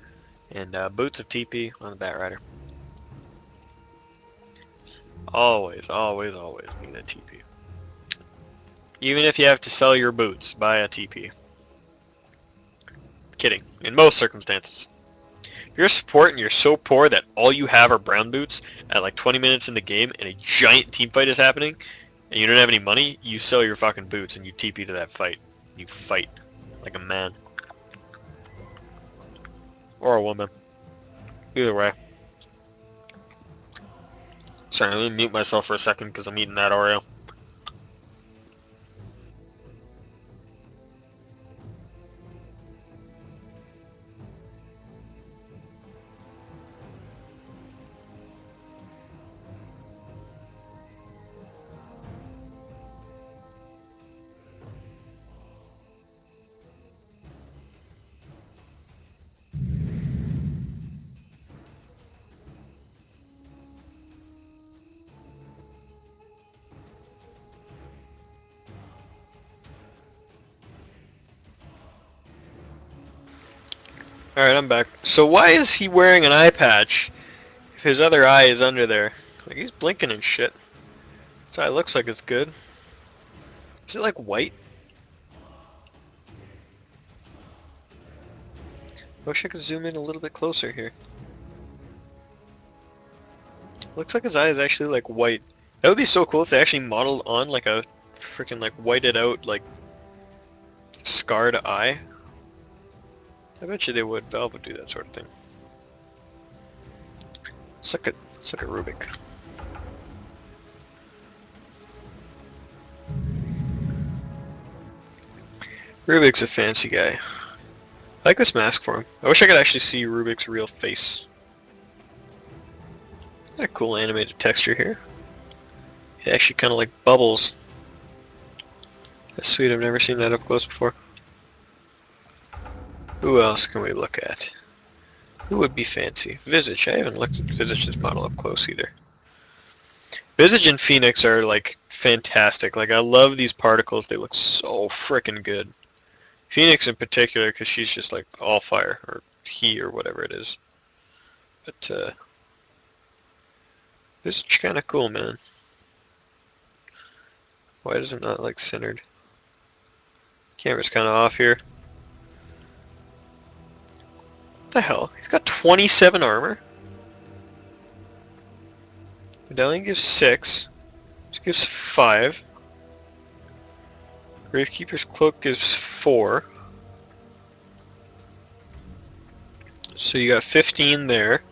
And boots of TP on the Batrider. Always, always, always need a TP. Even if you have to sell your boots, buy a TP. Kidding. In most circumstances. If you're a support and you're so poor that all you have are brown boots at like 20 minutes in the game and a giant team fight is happening and you don't have any money, you sell your fucking boots and you TP to that fight. You fight like a man. Or a woman. Either way. Sorry, let me mute myself for a second because I'm eating that Oreo. Alright, I'm back. So why is he wearing an eye patch if his other eye is under there? Like, he's blinking and shit. His eye looks like it's good. Is it like white? I wish I could zoom in a little bit closer here. Looks like his eye is actually like white. That would be so cool if they actually modeled on like a freaking like whited out like scarred eye. I bet you they would. Valve would do that sort of thing. Let's look at Rubik. Rubik's a fancy guy. I like this mask for him. I wish I could actually see Rubik's real face. Got a cool animated texture here. It actually kind of like bubbles. That's sweet, I've never seen that up close before. Who else can we look at? Who would be fancy? Visage. I haven't looked at Visage's model up close either. Visage and Phoenix are like fantastic. Like I love these particles. They look so freaking good. Phoenix in particular because she's just like all fire. Or he or whatever it is. But Visage kind of cool, man. Why is it not like centered? Camera's kind of off here. the hell? He's got 27 armor. Medallion gives 6. This gives 5. Gravekeeper's Cloak gives 4. So you got 15 there.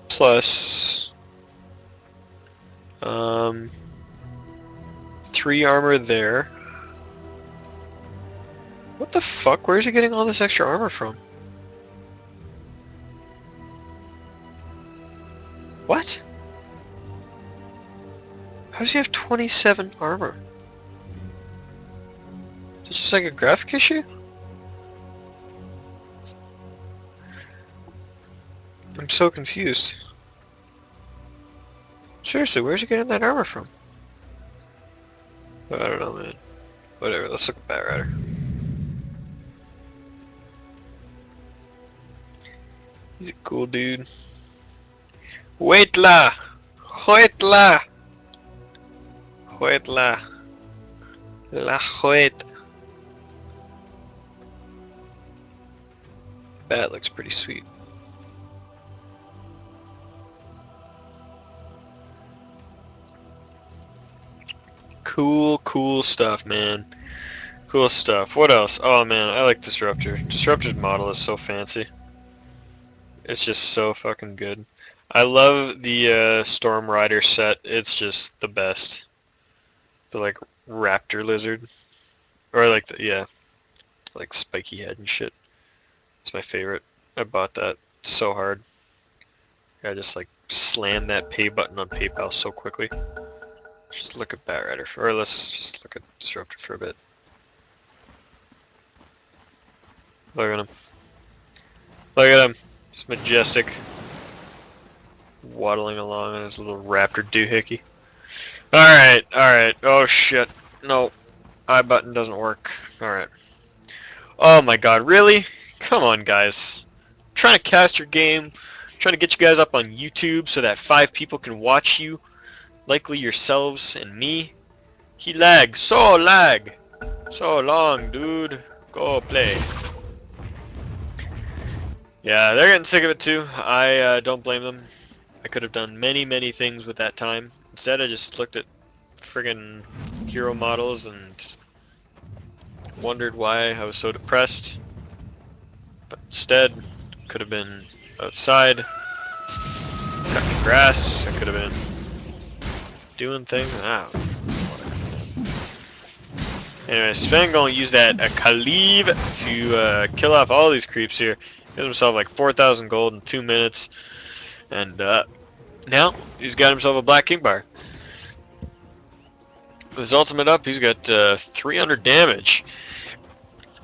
Plus 3 armor there. What the fuck? Where's he getting all this extra armor from? What? How does he have 27 armor? Is this just like a graphic issue? I'm so confused. Seriously, where's he getting that armor from? I don't know, man. Whatever, let's look at Batrider. He's a cool dude. Huetla! Huetla! Huetla! La Huet! Bat looks pretty sweet. Cool stuff, man. Cool stuff. What else? Oh man, I like Disruptor. Disruptor's model is so fancy. It's just so fucking good. I love the Storm Rider set. It's just the best. The like raptor lizard, or like the, yeah, like spiky head and shit. It's my favorite. I bought that so hard. I just like slammed that pay button on PayPal so quickly. Just look at Batrider, or let's just look at Disruptor for a bit. Look at him. Look at him. He's majestic. Waddling along on his little raptor doohickey. Alright, alright. Oh shit. No. I button doesn't work. Alright. Oh my god, really? Come on, guys. I'm trying to cast your game. I'm trying to get you guys up on YouTube so that 5 people can watch you. Likely yourselves and me. He lags. So lag. So long, dude. Go play. Yeah, they're getting sick of it too. I don't blame them. I could have done many things with that time. Instead, I just looked at friggin' hero models and wondered why I was so depressed. But instead, could have been outside, cutting grass. I could have been doing things. Ah, anyway, Sven gonna use that Khalib to kill off all these creeps here. Gives himself like 4,000 gold in 2 minutes, and now he's got himself a Black King Bar. With his ultimate up, he's got 300 damage.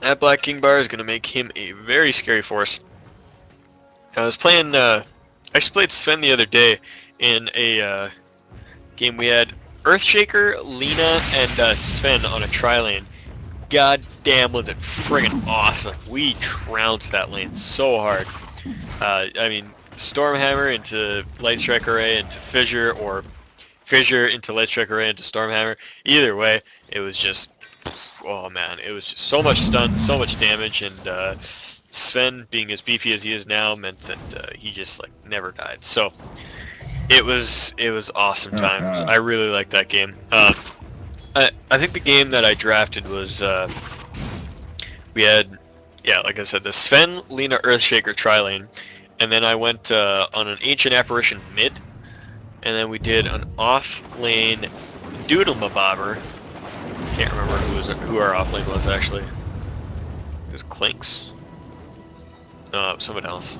That Black King Bar is gonna make him a very scary force. I was playing. I actually played Sven the other day in a game. We had Earthshaker, Lena, and Sven on a tri-lane. God damn, was it friggin' awesome. We trounced that lane so hard. I mean, Stormhammer into Light Strike Array into Fissure, or Fissure into Light Strike Array into Stormhammer. Either way, it was just, oh man, it was just so much stun, so much damage, and Sven, being as BP as he is now, meant that he just like never died. So it was awesome time. I really liked that game. I think the game that I drafted was we had, yeah, like I said, the Sven, Lena, Earthshaker tri-lane, and then I went on an Ancient Apparition mid, and then we did an off-lane Doodle Mabobber. Can't remember who our off-lane was actually. It was Clinks. No, someone else.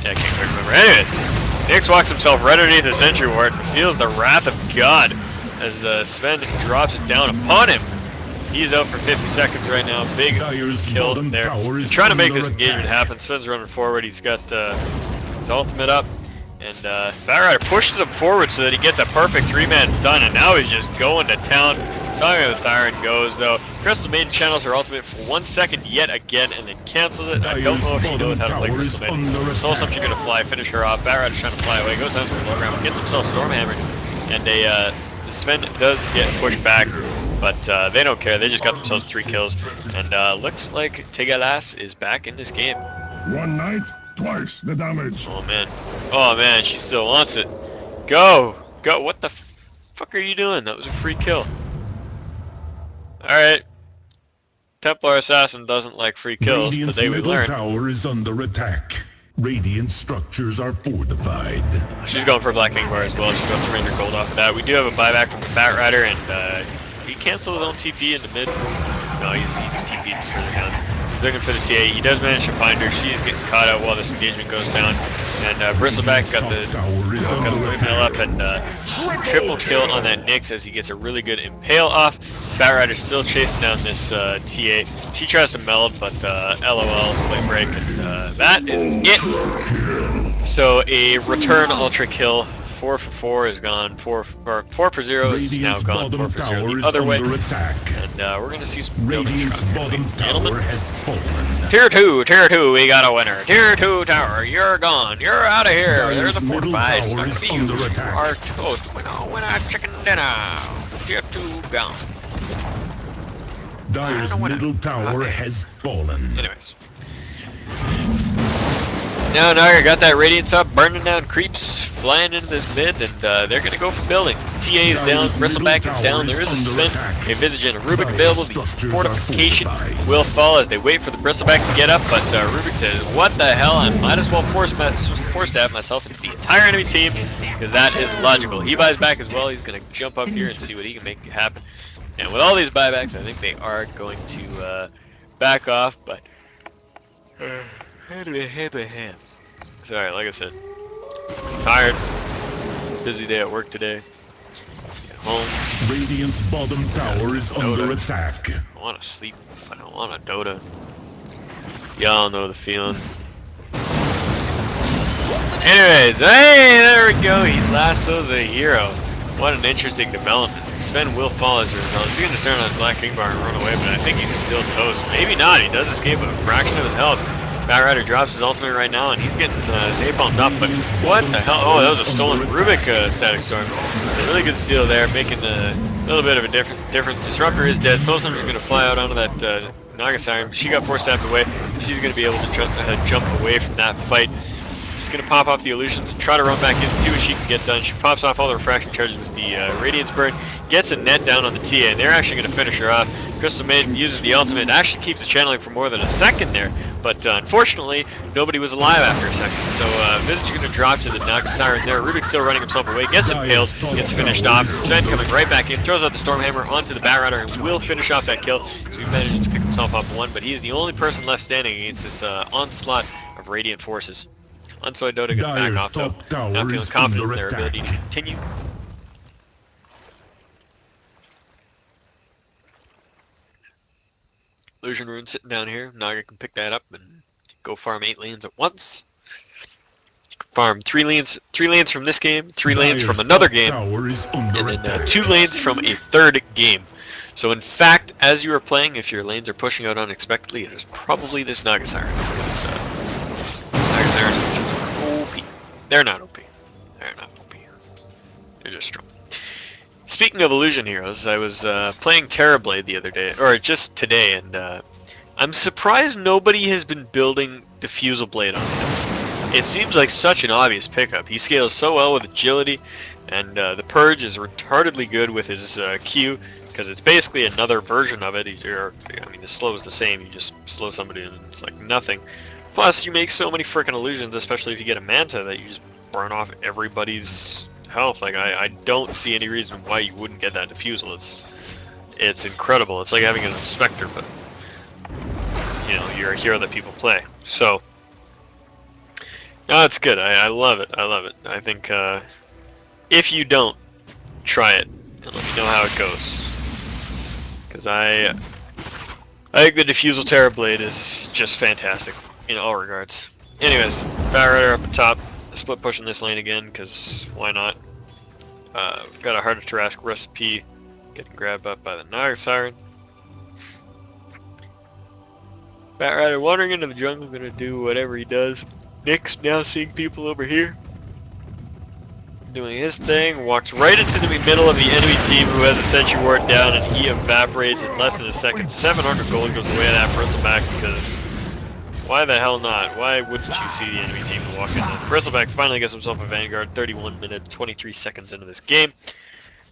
Yeah, I can't quite remember. Anyway, Nix walks himself right underneath the Sentry Ward and feels the wrath of God as Sven drops it down upon him. He's out for 50 seconds right now. Big kill there. Trying to make this engagement happen. Sven's running forward. He's got his ultimate up. And Batrider pushes him forward so that he gets a perfect 3-man stun. And now he's just going to town. Talking with Siren goes, though. Crystal Maiden channels her ultimate for 1 second yet again and then cancels it. I don't know if she knows how to play Crystal Maiden. So something's going to fly, finish her off. Batrider's trying to fly away. Goes down to the low ground, gets himself Stormhammered. And Sven does get pushed back. but they don't care. They just got themselves 3 kills, and looks like Gelas is back in this game. One night, twice the damage. Oh man, she still wants it. Go! What the fuck are you doing? That was a free kill. Alright. Templar Assassin doesn't like free kills. Radiant's Today we middle learned. tower is under attack. Radiant structures are fortified. She's going for Black King Bar as well. She's going to surrender gold off of that. We do have a buyback from the Bat Rider, and he canceled his own TP in the mid. No, he's TP'd further down. He's looking for the TA. He does manage to find her. She's getting caught out while this engagement goes down. And Bristleback got the windmill up, and triple kill on that Nyx as he gets a really good impale off. Bat Rider's still chasing down this TA. She tries to meld, but LOL, play break, and that is it. So a return ultra kill. 4 for 4 is gone. 4 for 0 is now gone. 4 for 0 the other way. And we're gonna see some Radiant's bottom tower has fallen. Tier 2, we got a winner. Tier 2 tower, you're gone. You're out of here. There's a middle fortified. tower is under attack. Our toast winner chicken dinner. Tier 2 gone. Dire's middle tower has fallen. Anyways. Now I got that Radiant up, burning down creeps, flying into this mid, and they're going to go for building. TA is down, Bristleback is down, there is a spin, a Visage and a Rubik available. The fortification will fall as they wait for the Bristleback to get up, but Rubik says, what the hell, I might as well force stab myself into the entire enemy team, because that is logical. He buys back as well, he's going to jump up here and see what he can make happen. And with all these buybacks, I think they are going to back off, but... Sorry, like I said, tired, busy day at work today, get home. Radiant's bottom tower is under attack. I want to sleep, I don't want a Dota. Y'all know the feeling. Anyways, hey, there we go, he lassos a hero. What an interesting development. Sven will fall as a result. He's going to turn on his Black King Bar and run away, but I think he's still toast. Maybe not, he does escape a fraction of his health. Bat Rider drops his ultimate right now, and he's getting napalmed up, but what the hell? Oh, that was a stolen Rubik Static Storm. A really good steal there, making a little bit of a difference. Disruptor is dead. Soul Summer's going to fly out onto that Naga. She got 4 stabbed away. She's going to be able to jump away from that fight. She's going to pop off the illusions and try to run back in and see what she can get done. She pops off all the refraction charges with the Radiance Burn, gets a net down on the TA, and they're actually going to finish her off. Crystal Maiden uses the ultimate, and actually keeps the channeling for more than a second there, but unfortunately, nobody was alive after a second. So Visage is going to drop to the Naga Siren there. Rubik's still running himself away, gets impaled, gets finished off. Sven coming right back in, throws out the Stormhammer onto the Bat Rider, and will finish off that kill. So he manages to pick himself up 1, but he is the only person left standing against this onslaught of Radiant forces. Unsoy Dota gets back off though, not feeling confident in their ability to continue. Illusion Rune sitting down here. Naga can pick that up and go farm 8 lanes at once. Farm 3 lanes from this game, 3 lanes from another game, and then 2 lanes from a third game. So in fact, as you are playing, if your lanes are pushing out unexpectedly, it is probably this Naga Siren. Naga Siren is OP. They're not OP. They're not OP. They're just strong. Speaking of illusion heroes, I was playing Terrorblade the other day, or just today, and I'm surprised nobody has been building Diffusal Blade on him. It seems like such an obvious pickup. He scales so well with agility, and the Purge is retardedly good with his Q, because it's basically another version of it. I mean, the slow is the same, you just slow somebody and it's like nothing. Plus, you make so many freaking illusions, especially if you get a Manta, that you just burn off everybody's health. Like, I don't see any reason why you wouldn't get that Diffusal. It's incredible. It's like having an Inspector, but, you know, you're a hero that people play. So, no, it's good. I love it. I love it. I think, if you don't, try it, and let me know how it goes. Because I think the Diffusal Terrorblade is just fantastic in all regards. Anyways, Bat Rider up at top. Split pushing this lane again, because why not? We've got a harder to ask recipe getting grabbed up by the Naga Siren. Bat Rider wandering into the jungle, gonna do whatever he does. Nyx now seeing people over here. doing his thing, walks right into the middle of the enemy team who has a sentry ward down, and he evaporates in less than a second. 700 gold goes away at Bristleback because why the hell not? Why wouldn't you see the enemy team walk in? Bristleback finally gets himself a Vanguard 31 minutes, 23 seconds into this game.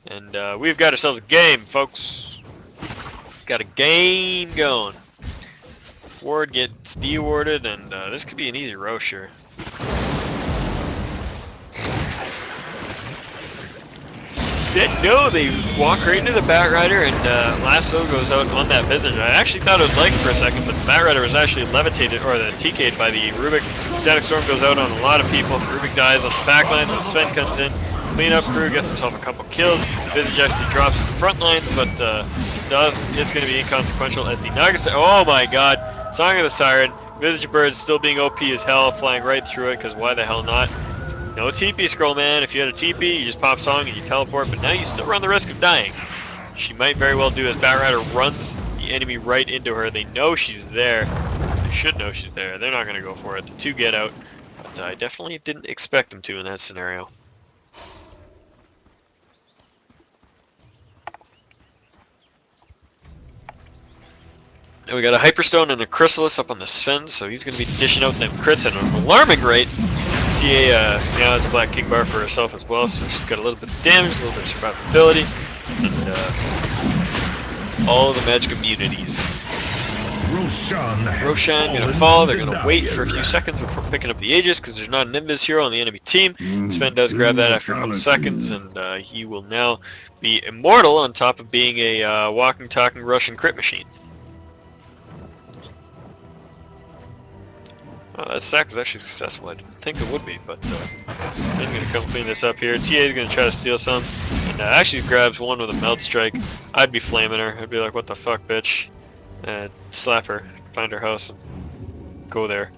And we've got ourselves a game, folks. Got a game going. Ward gets de-warded, and this could be an easy row, sure. No, they walk right into the Batrider, and Lasso goes out on that Visage. I actually thought it was Leg for a second, but the Batrider was actually levitated, or the TK'd by the Rubik. Static Storm goes out on a lot of people. The Rubik dies on the back line, so Sven comes in. Clean up crew, gets himself a couple kills. Visage actually drops the front lines, but it's going to be inconsequential as the Naga. Oh my god! Song of the Siren. Visage Bird still being OP as hell, flying right through it, because why the hell not? No TP scroll, man. If you had a TP, you just pop song and you teleport, but now you still run the risk of dying. She might very well do as Batrider runs the enemy right into her. They know she's there. They should know she's there. They're not going to go for it. The two get out, but I definitely didn't expect them to in that scenario. And we got a Hyperstone and a Chrysalis up on the Sven, so he's going to be dishing out them crits at an alarming rate. TA now has a Black King bar for herself as well, so she's got a little bit of damage, a little bit of survivability, and all of the magic immunities. Roshan gonna fall. They're gonna wait for a few seconds before picking up the Aegis because there's not an Invis hero on the enemy team. Sven does grab that after a couple seconds, and he will now be immortal on top of being a walking, talking Russian crit machine. Oh, that stack was actually successful. I didn't think it would be, but I'm going to come clean this up here. TA is going to try to steal some, and actually grabs one with a Melt Strike. I'd be flaming her. I'd be like, what the fuck, bitch? And slap her, find her house, and go there.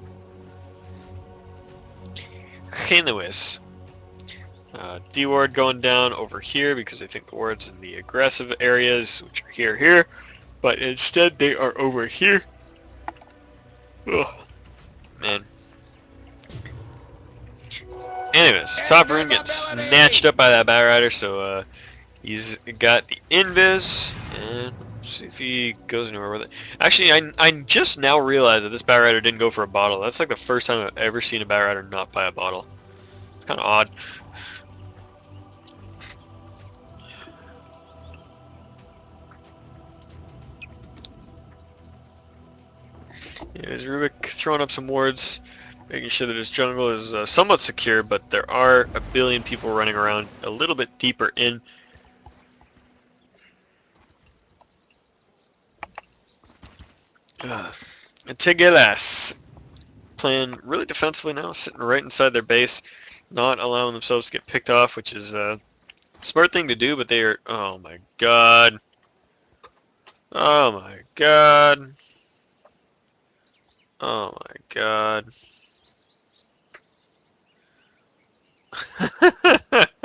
Anyways, D-Ward going down over here because I think the ward's in the aggressive areas, which are here, but instead they are over here. Ugh. Man. Anyways, top rune gets snatched up by that Batrider, so he's got the Invis, and let's see if he goes anywhere with it. Actually, I just now realized that this Batrider didn't go for a bottle. That's like the first time I've ever seen a Batrider not buy a bottle. It's kind of odd. There's Rubik throwing up some wards, making sure that his jungle is somewhat secure, but there are a billion people running around a little bit deeper in. And Gelas playing really defensively now, sitting right inside their base, not allowing themselves to get picked off, which is a smart thing to do, but they are... Oh my god. Oh my god. Oh my god.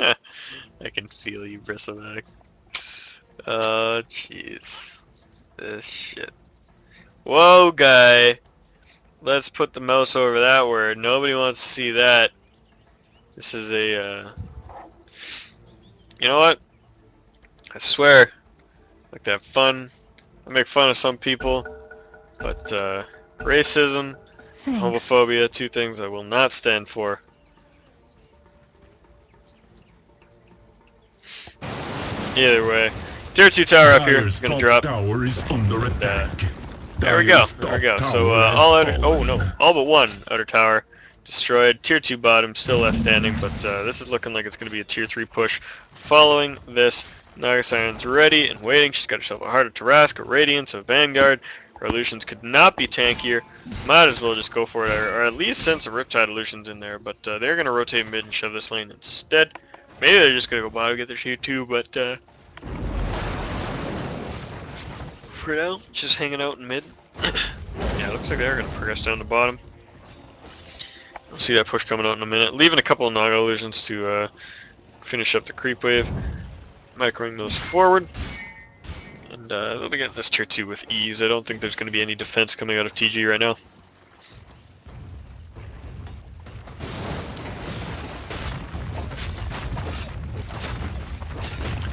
I can feel you, Bristleback. Oh, jeez. This shit. Whoa, guy. Let's put the mouse over that word. Nobody wants to see that. This is a, You know what? I swear. I like to have fun. I make fun of some people. But, racism, homophobia, two things I will not stand for. Either way, tier 2 tower up here is gonna drop. Tower is under attack. There we go. There we go. So all outer, oh no, all but one outer tower destroyed. Tier 2 bottom still left standing, but this is looking like it's gonna be a tier 3 push. Following this, Naga Siren's ready and waiting. She's got herself a Heart of Tarask, a Radiance, a Vanguard. Her illusions could not be tankier. Might as well just go for it, or at least send some Riptide illusions in there. But they're gonna rotate mid and shove this lane instead. Maybe they're just gonna go bottom, get their tier 2, but for now, just hanging out in mid. Yeah, looks like they're gonna progress down to bottom. We'll see that push coming out in a minute. Leaving a couple of Naga illusions to finish up the creep wave. Microing those forward. And they'll be getting this tier 2 with ease. I don't think there's going to be any defense coming out of TG right now.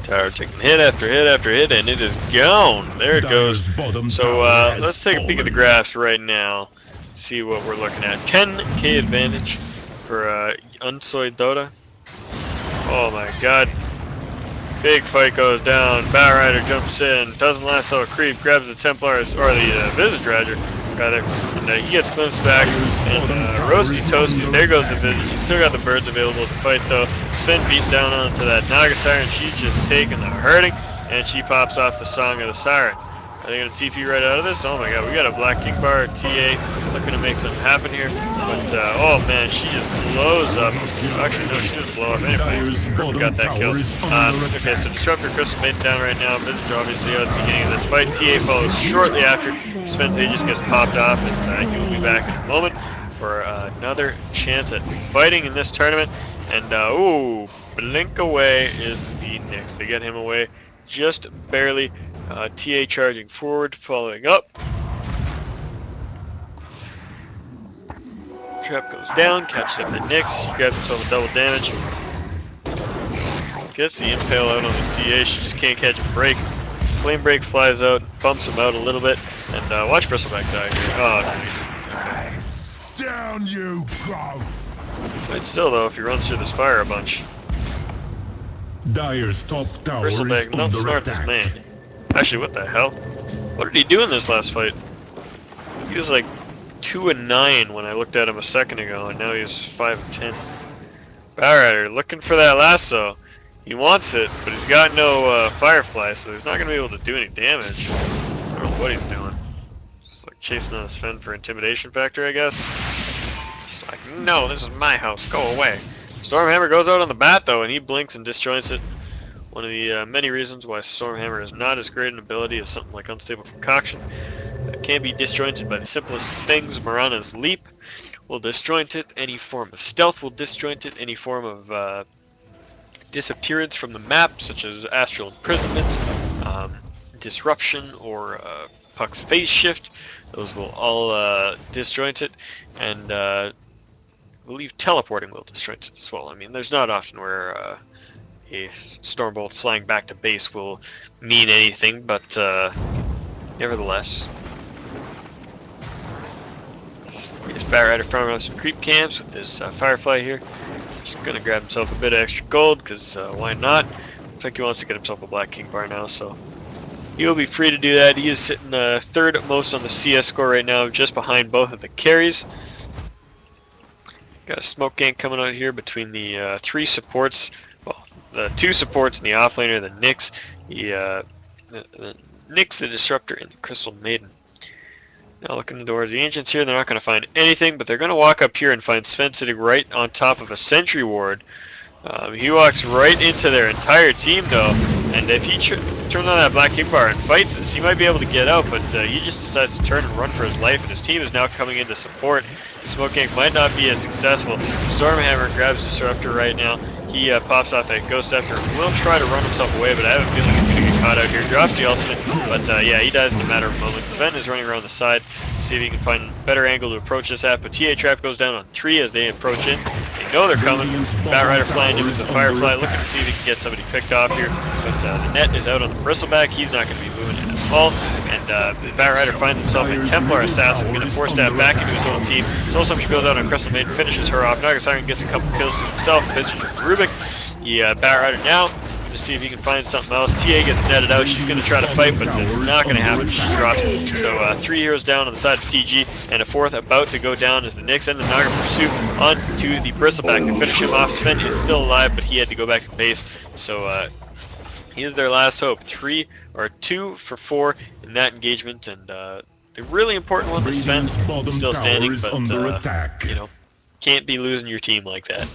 Tower taking hit after hit after hit, and it is gone. There it goes. So let's take a peek at the graphs right now. See what we're looking at. 10k advantage for Unsoy Dota. Oh my god. Big fight goes down. Batrider jumps in. Doesn't last so a creep. Grabs the Templar, or the Visage Rager, rather. And he gets glimpsed back. And Roasty Toasty. There goes the Visage. She's still got the birds available to fight though. Sven beats down onto that Naga Siren. She's just taking the hurting. And she pops off the Song of the Siren. Are they going to TP right out of this? Oh my god, we got a Black King Bar TA looking to make something happen here. But, oh man, she just blows up. Actually, no, she just blow up anyway. Perfect got that kill. Okay, so Disruptor Crystal Maiden down right now. Visage obviously at the beginning of this fight. TA follows shortly after. Spencer just gets popped off, and he will be back in a moment for another chance at fighting in this tournament. And, ooh, blink away is the Nyx. They get him away just barely. TA charging forward, following up. Trap goes down, catches up the Nyx, grabs himself a double damage. Gets the impale out on the TA, she just can't catch a break. Flame break flies out, bumps him out a little bit, and watch Bristleback die here. Oh, nice. Down you go! But still though, if he runs through this fire a bunch. Dire's top tower is Bristleback, not under smart this attack. man. Actually, what the hell? What did he do in this last fight? He was like 2-9 when I looked at him a second ago, and now he's 5-10. Batrider looking for that lasso. He wants it, but he's got no Firefly, so he's not going to be able to do any damage. I don't know what he's doing. Just like chasing on his Sven for intimidation factor, I guess. Just like, no, this is my house, go away. Stormhammer goes out on the bat, though, and he blinks and disjoints it. One of the many reasons why Stormhammer is not as great an ability as something like Unstable Concoction. It can be disjointed by the simplest of things. Mirana's Leap will disjoint it. Any form of stealth will disjoint it. Any form of disappearance from the map, such as Astral Imprisonment, Disruption, or Puck's Phase Shift, those will all disjoint it. And I believe Teleporting will disjoint it as well. I mean, there's not often where a Stormbolt flying back to base will mean anything, but nevertheless. Here's Batrider farming up some creep camps with his Firefly here. Just gonna grab himself a bit of extra gold, because why not? Looks like he wants to get himself a Black King Bar now, so he'll be free to do that. He is sitting third most on the CS score right now, just behind both of the carries. Got a smoke gank coming out here between the three supports. The two supports and the offlaner, the Nyx, the Nyx, the Disruptor, and the Crystal Maiden. Now looking towards the Ancients here, they're not going to find anything, but they're going to walk up here and find Sven sitting right on top of a Sentry Ward. He walks right into their entire team though, and if he turns on that Black King Bar and fights us, he might be able to get out, but he just decides to turn and run for his life, and his team is now coming in to support. Smoke Gank might not be as successful. Stormhammer grabs Disruptor right now. He pops off that Ghost after. Will try to run himself away, but I have a feeling he's going to get caught out here. Drops the ultimate, but yeah, he dies in a matter of moments. Sven is running around the side, see if he can find a better angle to approach this at, but TA Trap goes down on 3 as they approach in. They know they're coming. Batrider flying in with the Firefly, looking to see if he can get somebody picked off here, but the net is out on the Bristleback. He's not going to be moving in at all, and Batrider finds himself a Templar Assassin, going to force that back into his own team. Soul Sumption goes out on Crystal Maiden, finishes her off. Naga Siren gets a couple kills to himself, pitches Rubik. He Batrider now to see if he can find something else. TA gets netted out. She's going to try to fight, but it's not going to happen. She drops. So 3 heroes down on the side of TG, and a 4th about to go down as the Nyx and the Naga pursue onto the Bristleback to finish him off. Sven is still alive, but he had to go back to base. So he is their last hope. 2 for 4 in that engagement, and the really important one is Sven still standing, but you know, can't be losing your team like that.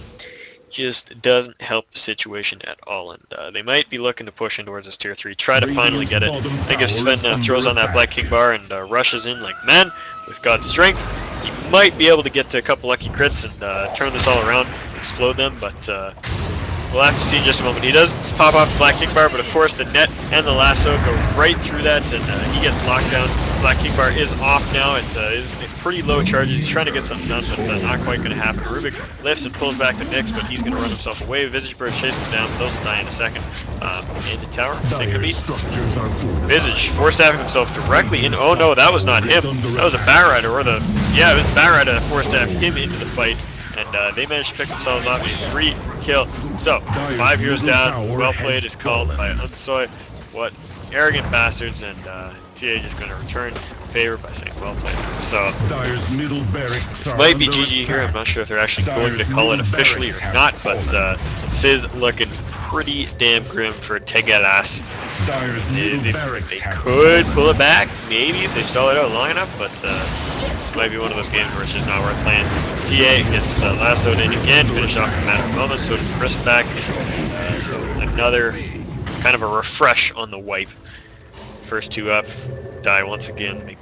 Just doesn't help the situation at all, and they might be looking to push in towards this tier 3, try to finally get it. I think if Sven throws on that Black King Bar and rushes in like man, with God's strength, he might be able to get to a couple lucky crits and turn this all around, explode them, but we'll have to see in just a moment. He does pop off the Black King Bar, but of course the net and the lasso go right through that, and he gets locked down. Black King Bar is off now. It is pretty low charges. He's trying to get something done, but not quite going to happen. Rubik lifts and pulls back the Nyx, but he's going to run himself away. Visage Bird chases him down, but those will die in a second. In the tower, Visage force-staffing himself directly in. Oh no, that was not him. That was a Batrider, or the... Yeah, it was Batrider that force-staffed him into the fight. And they managed to pick themselves up a 3 kill. So, 5 heroes down. Well played. It's called by Unsoy. What arrogant bastards. And TA just going to return favor by saying well played. So, might be GG here. I'm not sure if they're actually going to call it officially or not. But this is looking pretty damn grim for Gelas. They could pull it back, maybe, if they stall it out long enough, but it might be one of those games where it's just not worth playing. TA gets lassoed in again, finished off in a matter of moments, so does Chris back. So another kind of a refresh on the wipe. First 2 up, die once again.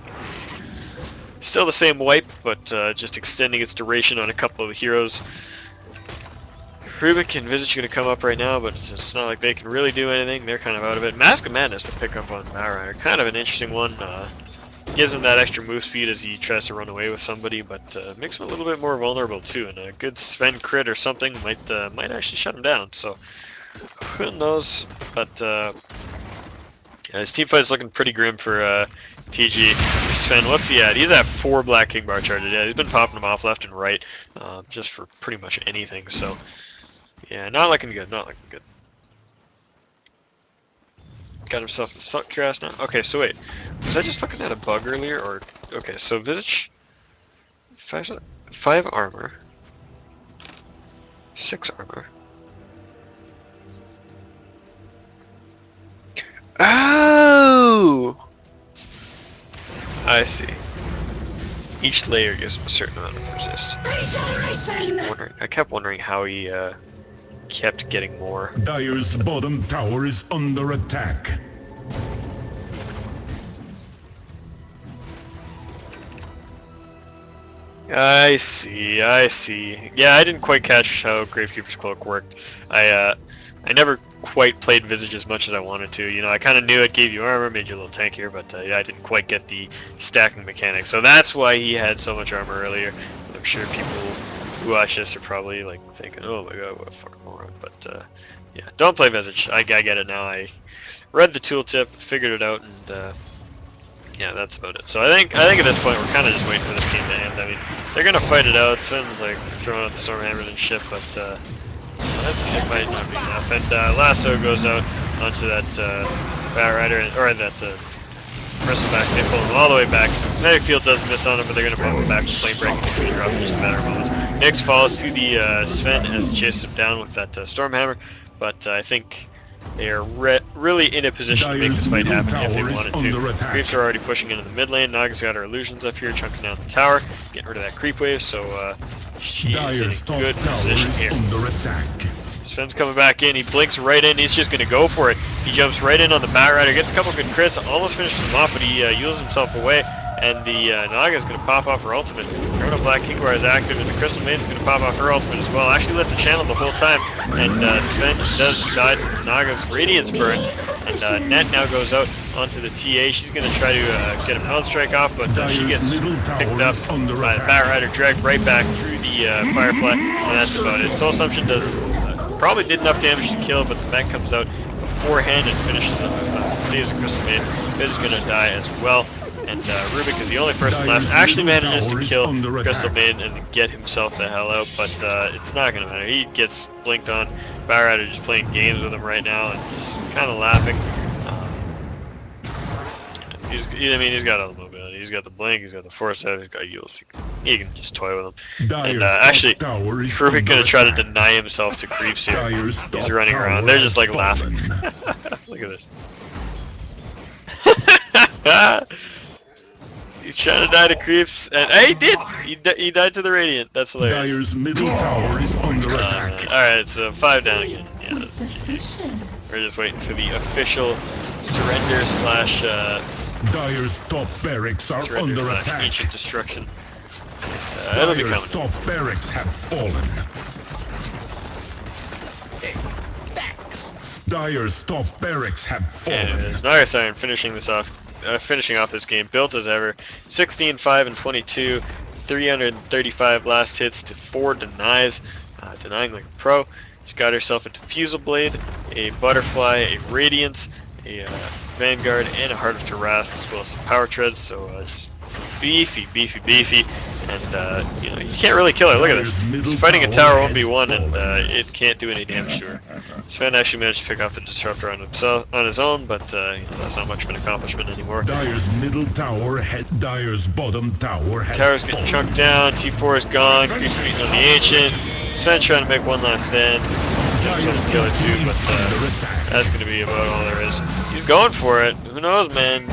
Still the same wipe, but just extending its duration on a couple of heroes. Rubik and Visage are going to come up right now, but it's not like they can really do anything. They're kind of out of it. Mask of Madness to pick up on Batrider. Kind of an interesting one. Gives him that extra move speed as he tries to run away with somebody, but makes him a little bit more vulnerable too. And a good Sven crit or something might actually shut him down. So who knows? But yeah, his team fight is looking pretty grim for PG. Sven, what's he at? He's at 4 Black King Bar charges. Yeah, he's been popping them off left and right, just for pretty much anything. So. Yeah, not looking good, not looking good. Got himself a suck crash now. Okay, so wait. Was I just looking at a bug earlier, or... Okay, so Visage... 5 armor. 6 armor. Oh! I see. Each layer gives him a certain amount of resist. I kept wondering how he, kept getting more. Dire's bottom tower is under attack. I see. Yeah, I didn't quite catch how Gravekeeper's Cloak worked. I never quite played Visage as much as I wanted to. You know, I kind of knew it gave you armor, made you a little tankier, but yeah, I didn't quite get the stacking mechanic. So that's why he had so much armor earlier. I'm sure people who watch this are probably like thinking, "Oh my god, what a fucking moron!" But yeah, don't play Visage. I get it now. I read the tooltip, figured it out, and yeah, that's about it. So I think at this point we're kind of just waiting for this team to end. I mean, they're gonna fight it out. Sven's like throwing out the Stormhammers and shit, but it might not be enough. And lasso goes out onto that Batrider, or that Bristleback. Back. They pull him all the way back. Magnetic Field doesn't miss on him, but they're gonna bump him back with Flame Break and Defeat Drop in just a matter of moments. Nyx falls to the Sven as he chases him down with that Stormhammer, but I think they are really in a position to make this fight happen if they wanted to. Creeps are already pushing into the mid lane. Naga's got her illusions up here, chunking down the tower, getting rid of that creep wave, so she's in a good position here. Sven's coming back in, he blinks right in, he's just going to go for it. He jumps right in on the Batrider, gets a couple good crits, almost finishes him off, but he yields himself away. And the Naga's going to pop off her ultimate. Criminal Black King Bar is active, and the Crystal Maiden's going to pop off her ultimate as well. Actually lets it channel the whole time, and Sven does die to Naga's Radiance Burn. And Net now goes out onto the TA. She's going to try to get a Pound Strike off, but she gets picked up by the Batrider, dragged right back through the Firefly, and that's about it. Soul Assumption does probably did enough damage to kill, but the mech comes out beforehand and finishes him, saves the Crystal Maiden. Biz is going to die as well. And Rubik is the only person left. Actually manages to kill Crystal Maiden and get himself the hell out, but it's not going to matter. He gets blinked on. Batrider just playing games with him right now and kind of laughing. I mean, he's got all the mobility. He's got the blink, he's got the force out, he's got Yules. He can just toy with him. And actually, Rubik going to try to deny himself to creeps here. He's running around. They're just like laughing. Look at this. He's trying to die to creeps, and he did! He died to the Radiant. That's hilarious. Dire's middle tower is under attack. Alright, so 5 down again. Yeah, we're just waiting for the official surrender slash Dire's top barracks are under attack. Ancient destruction. It'll be coming. Dire's top barracks have fallen. Dyer's top barracks have fallen. And Nice Iron finishing off this game, built as ever, 16, 5, and 22, 335 last hits to 4 denies, denying like a pro. She got herself a Diffusal Blade, a Butterfly, a Radiance, a Vanguard, and a Heart of Tarath, as well as some Power Treads. So it's beefy, and you can't really kill her. Look at this, fighting a tower 1v1, and it can't do any damage to her. Sven actually managed to pick off the Disruptor on his own, but that's not much of an accomplishment anymore. Dyer's bottom tower has Tower's getting chunked down, T4 is gone, Creep's beating on the Ancient. Sven's trying to make one last stand. Jumps on the killer too, but that's going to be about all there is. He's going for it. Who knows, man?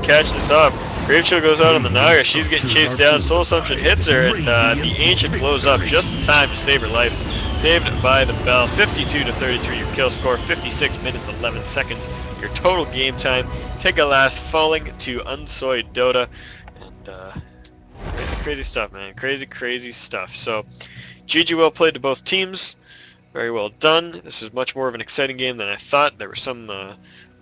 Catch this up. Graveshield goes out on the Naga. She's getting chased down. Soul Assumption hits her, and the Ancient blows up just in time to save her life. Saved by the bell. 52-33 your kill score. 56 minutes 11 seconds your total game time. Gelas falling to Unsoy Dota, and crazy stuff, man. Crazy stuff. So GG, well played to both teams. Very well done. This is much more of an exciting game than I thought. There were some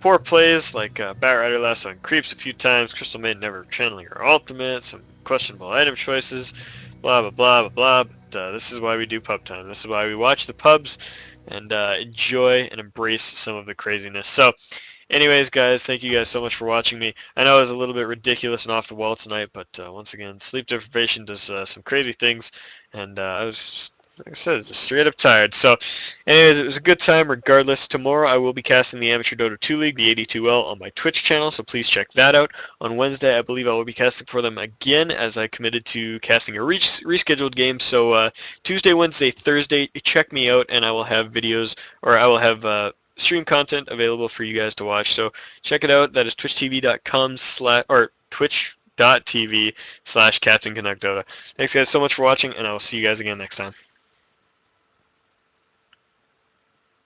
poor plays, like Batrider last on creeps a few times, Crystal Maiden never channeling her ultimate, some questionable item choices, blah blah blah blah blah. But this is why we do pub time. This is why we watch the pubs and enjoy and embrace some of the craziness. So anyways, guys, thank you guys so much for watching me. I know I was a little bit ridiculous and off the wall tonight, but once again, sleep deprivation does some crazy things, and I was, like I said, just straight up tired. So anyways, it was a good time regardless. Tomorrow I will be casting the Amateur Dota 2 League, the 82L, on my Twitch channel, so please check that out. On Wednesday, I believe I will be casting for them again, as I committed to casting a rescheduled game. So Tuesday, Wednesday, Thursday, check me out, and I will have videos, or I will have stream content available for you guys to watch. So check it out. That is twitchtv.com/ or twitch.tv/Cptn.Canuck Dota. Thanks guys so much for watching, and I will see you guys again next time.